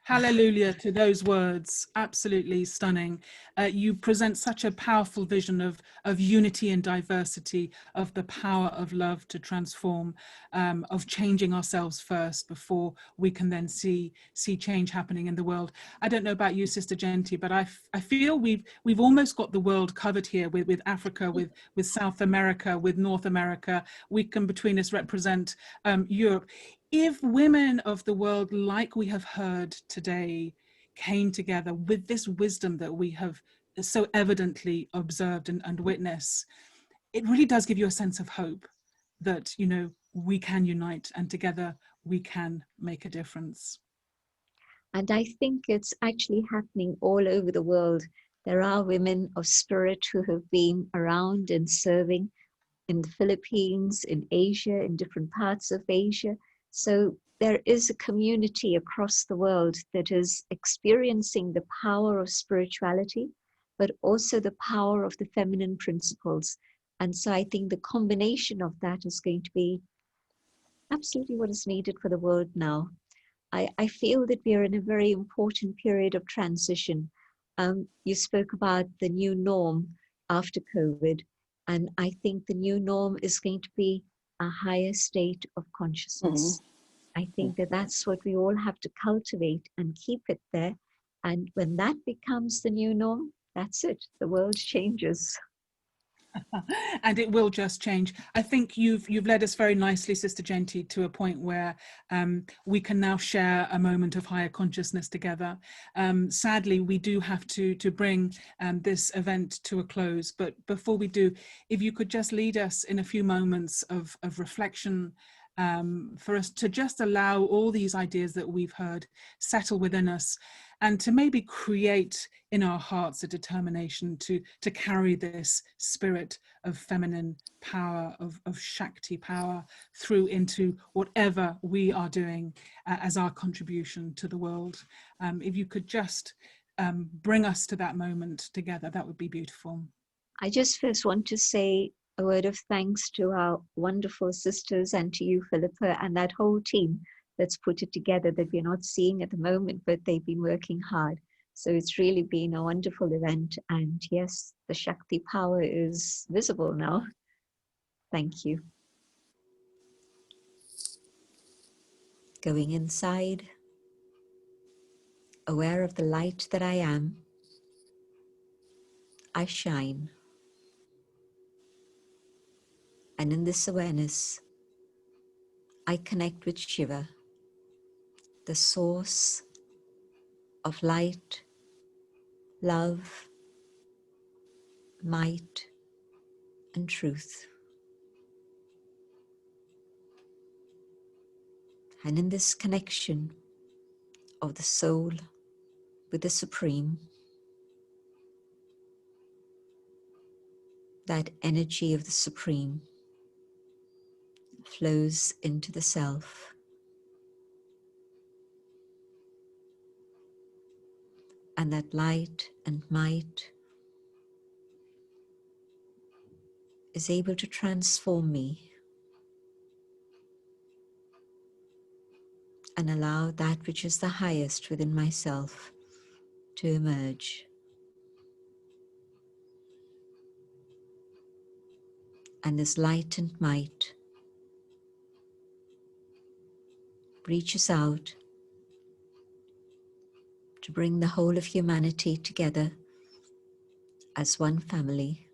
Hallelujah to those words. Absolutely stunning. You present such a powerful vision of unity and diversity, of the power of love to transform, of changing ourselves first before we can then see change happening in the world. I don't know about you, Sister Jayanti, but I feel we've almost got the world covered here with Africa, with South America, with North America. We can between us represent Europe. If women of the world, like we have heard today, came together with this wisdom that we have so evidently observed and witnessed, it really does give you a sense of hope that, you know, we can unite and together we can make a difference. And I think it's actually happening all over the world. There are women of spirit who have been around and serving in the Philippines, in Asia, in different parts of Asia. So there is a community across the world that is experiencing the power of spirituality, but also the power of the feminine principles. And so I think the combination of that is going to be absolutely what is needed for the world now. I feel that we are in a very important period of transition. You spoke about the new norm after COVID, and I think the new norm is going to be a higher state of consciousness. I think that that's what we all have to cultivate and keep it there. And when that becomes the new norm, that's it. The world changes. And it will just change. I think you've led us very nicely, Sister Jayanti, to a point where we can now share a moment of higher consciousness together. Sadly, we do have to bring this event to a close. But before we do, if you could just lead us in a few moments of reflection, for us to just allow all these ideas that we've heard settle within us, and to maybe create in our hearts a determination to carry this spirit of feminine power, of Shakti power through into whatever we are doing as our contribution to the world. If you could just bring us to that moment together, that would be beautiful. I just first want to say a word of thanks to our wonderful sisters and to you, Philippa, and that whole team that's put it together that we're not seeing at the moment, but they've been working hard. So it's really been a wonderful event. And yes, the Shakti power is visible now. Thank you. Going inside, aware of the light that I am, I shine. And in this awareness, I connect with Shiva, the source of light, love, might, and truth. And in this connection of the soul with the Supreme, that energy of the Supreme flows into the self. And that light and might is able to transform me and allow that which is the highest within myself to emerge. And this light and might reaches out to bring the whole of humanity together as one family.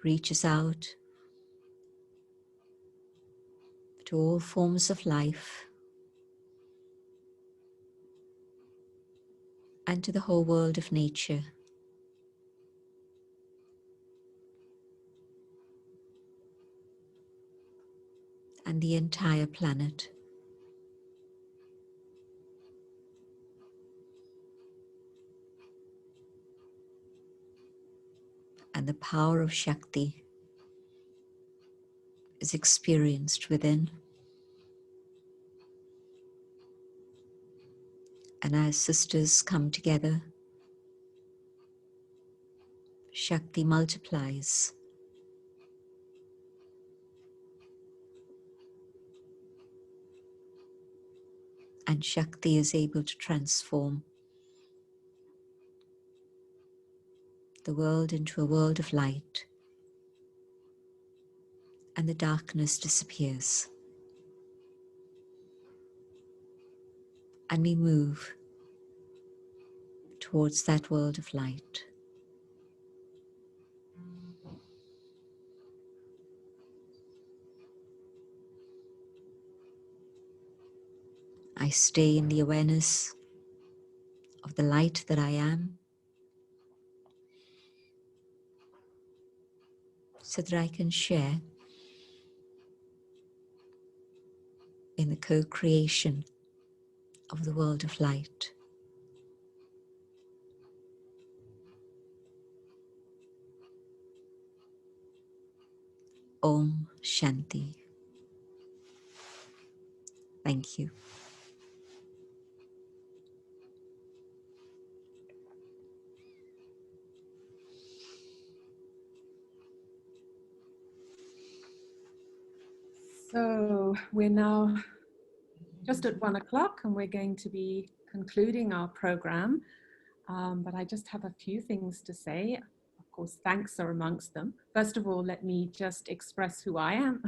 Reaches out to all forms of life and to the whole world of nature. And the entire planet. And the power of Shakti is experienced within. And as sisters come together, Shakti multiplies. And Shakti is able to transform the world into a world of light. And the darkness disappears. And we move towards that world of light. I stay in the awareness of the light that I am, so that I can share in the co-creation of the world of light. Om Shanti. Thank you. So we're now just at 1 o'clock and we're going to be concluding our program. But I just have a few things to say. Of course, thanks are amongst them. First of all, let me just express who I am.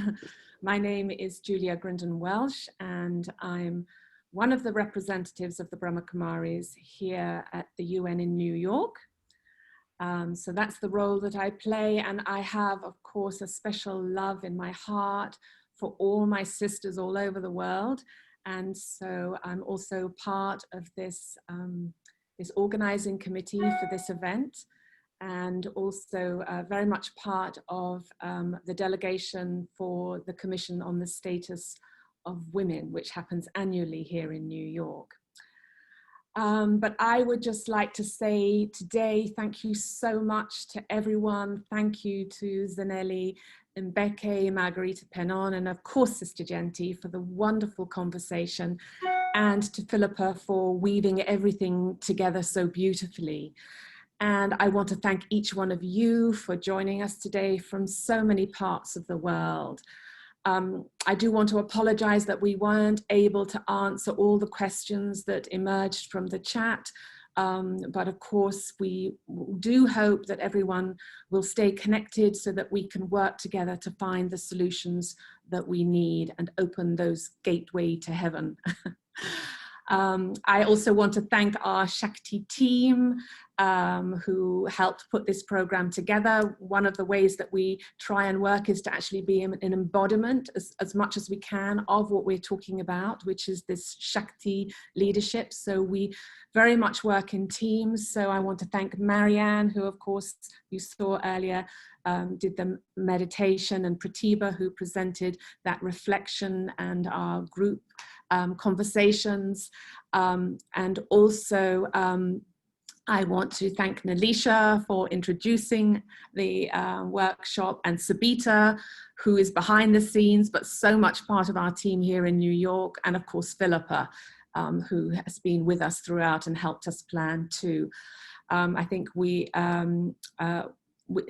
My name is Julia Grindon Welsh, and I'm one of the representatives of the Brahma Kumaris here at the UN in New York. So that's the role that I play, and I have, of course, a special love in my heart for all my sisters all over the world. And so I'm also part of this this organizing committee for this event, and also very much part of the delegation for the Commission on the Status of Women, which happens annually here in New York. But I would just like to say today, thank you so much to everyone. Thank you to Zanele, Mbeke, Margarita, Penon, and of course Sister Jayanti for the wonderful conversation, and to Philippa for weaving everything together so beautifully. And I want to thank each one of you for joining us today from so many parts of the world. I do want to apologize that we weren't able to answer all the questions that emerged from the chat. But of course, we do hope that everyone will stay connected so that we can work together to find the solutions that we need and open those gateway to heaven. I also want to thank our Shakti team who helped put this program together. One of the ways that we try and work is to actually be an embodiment as much as we can of what we're talking about, which is this Shakti leadership. So we very much work in teams. So I want to thank Marianne, who of course you saw earlier, did the meditation, and Pratibha, who presented that reflection and our group conversations, and also I want to thank Nalisha for introducing the workshop, and Sabita, who is behind the scenes but so much part of our team here in New York, and of course Philippa, who has been with us throughout and helped us plan too. I think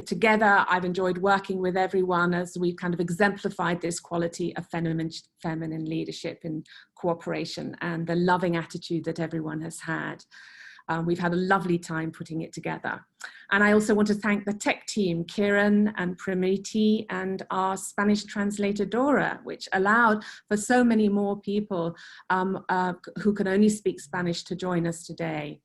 together, I've enjoyed working with everyone as we've kind of exemplified this quality of feminine leadership and cooperation, and the loving attitude that everyone has had. We've had a lovely time putting it together. And I also want to thank the tech team, Kiran and Pramiti, and our Spanish translator, Dora, which allowed for so many more people who can only speak Spanish to join us today.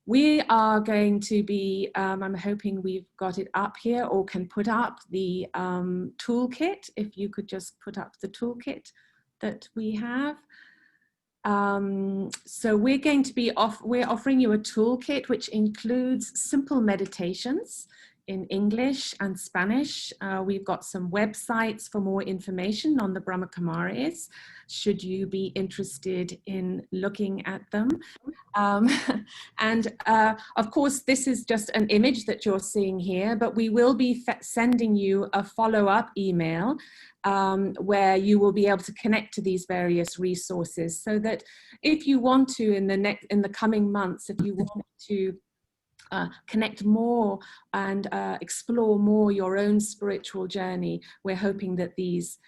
We are going to be, I'm hoping we've got it up here or can put up the toolkit. If you could just put up the toolkit that we have. So we're going to be we're offering you a toolkit which includes simple meditations in English and Spanish. We've got some websites for more information on the Brahma Kumaris, should you be interested in looking at them. And of course, this is just an image that you're seeing here, but we will be sending you a follow-up email where you will be able to connect to these various resources, so that if you want to, in the coming months, if you want to connect more and explore more your own spiritual journey, we're hoping that these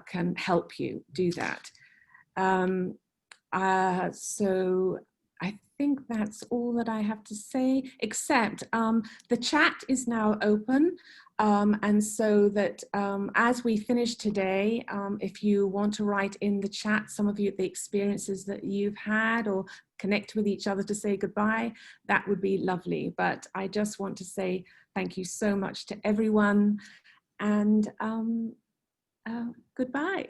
can help you do that. So I think that's all that I have to say, except the chat is now open. And so that as we finish today, if you want to write in the chat some of the experiences that you've had, or connect with each other to say goodbye, that would be lovely. But I just want to say thank you so much to everyone, and goodbye.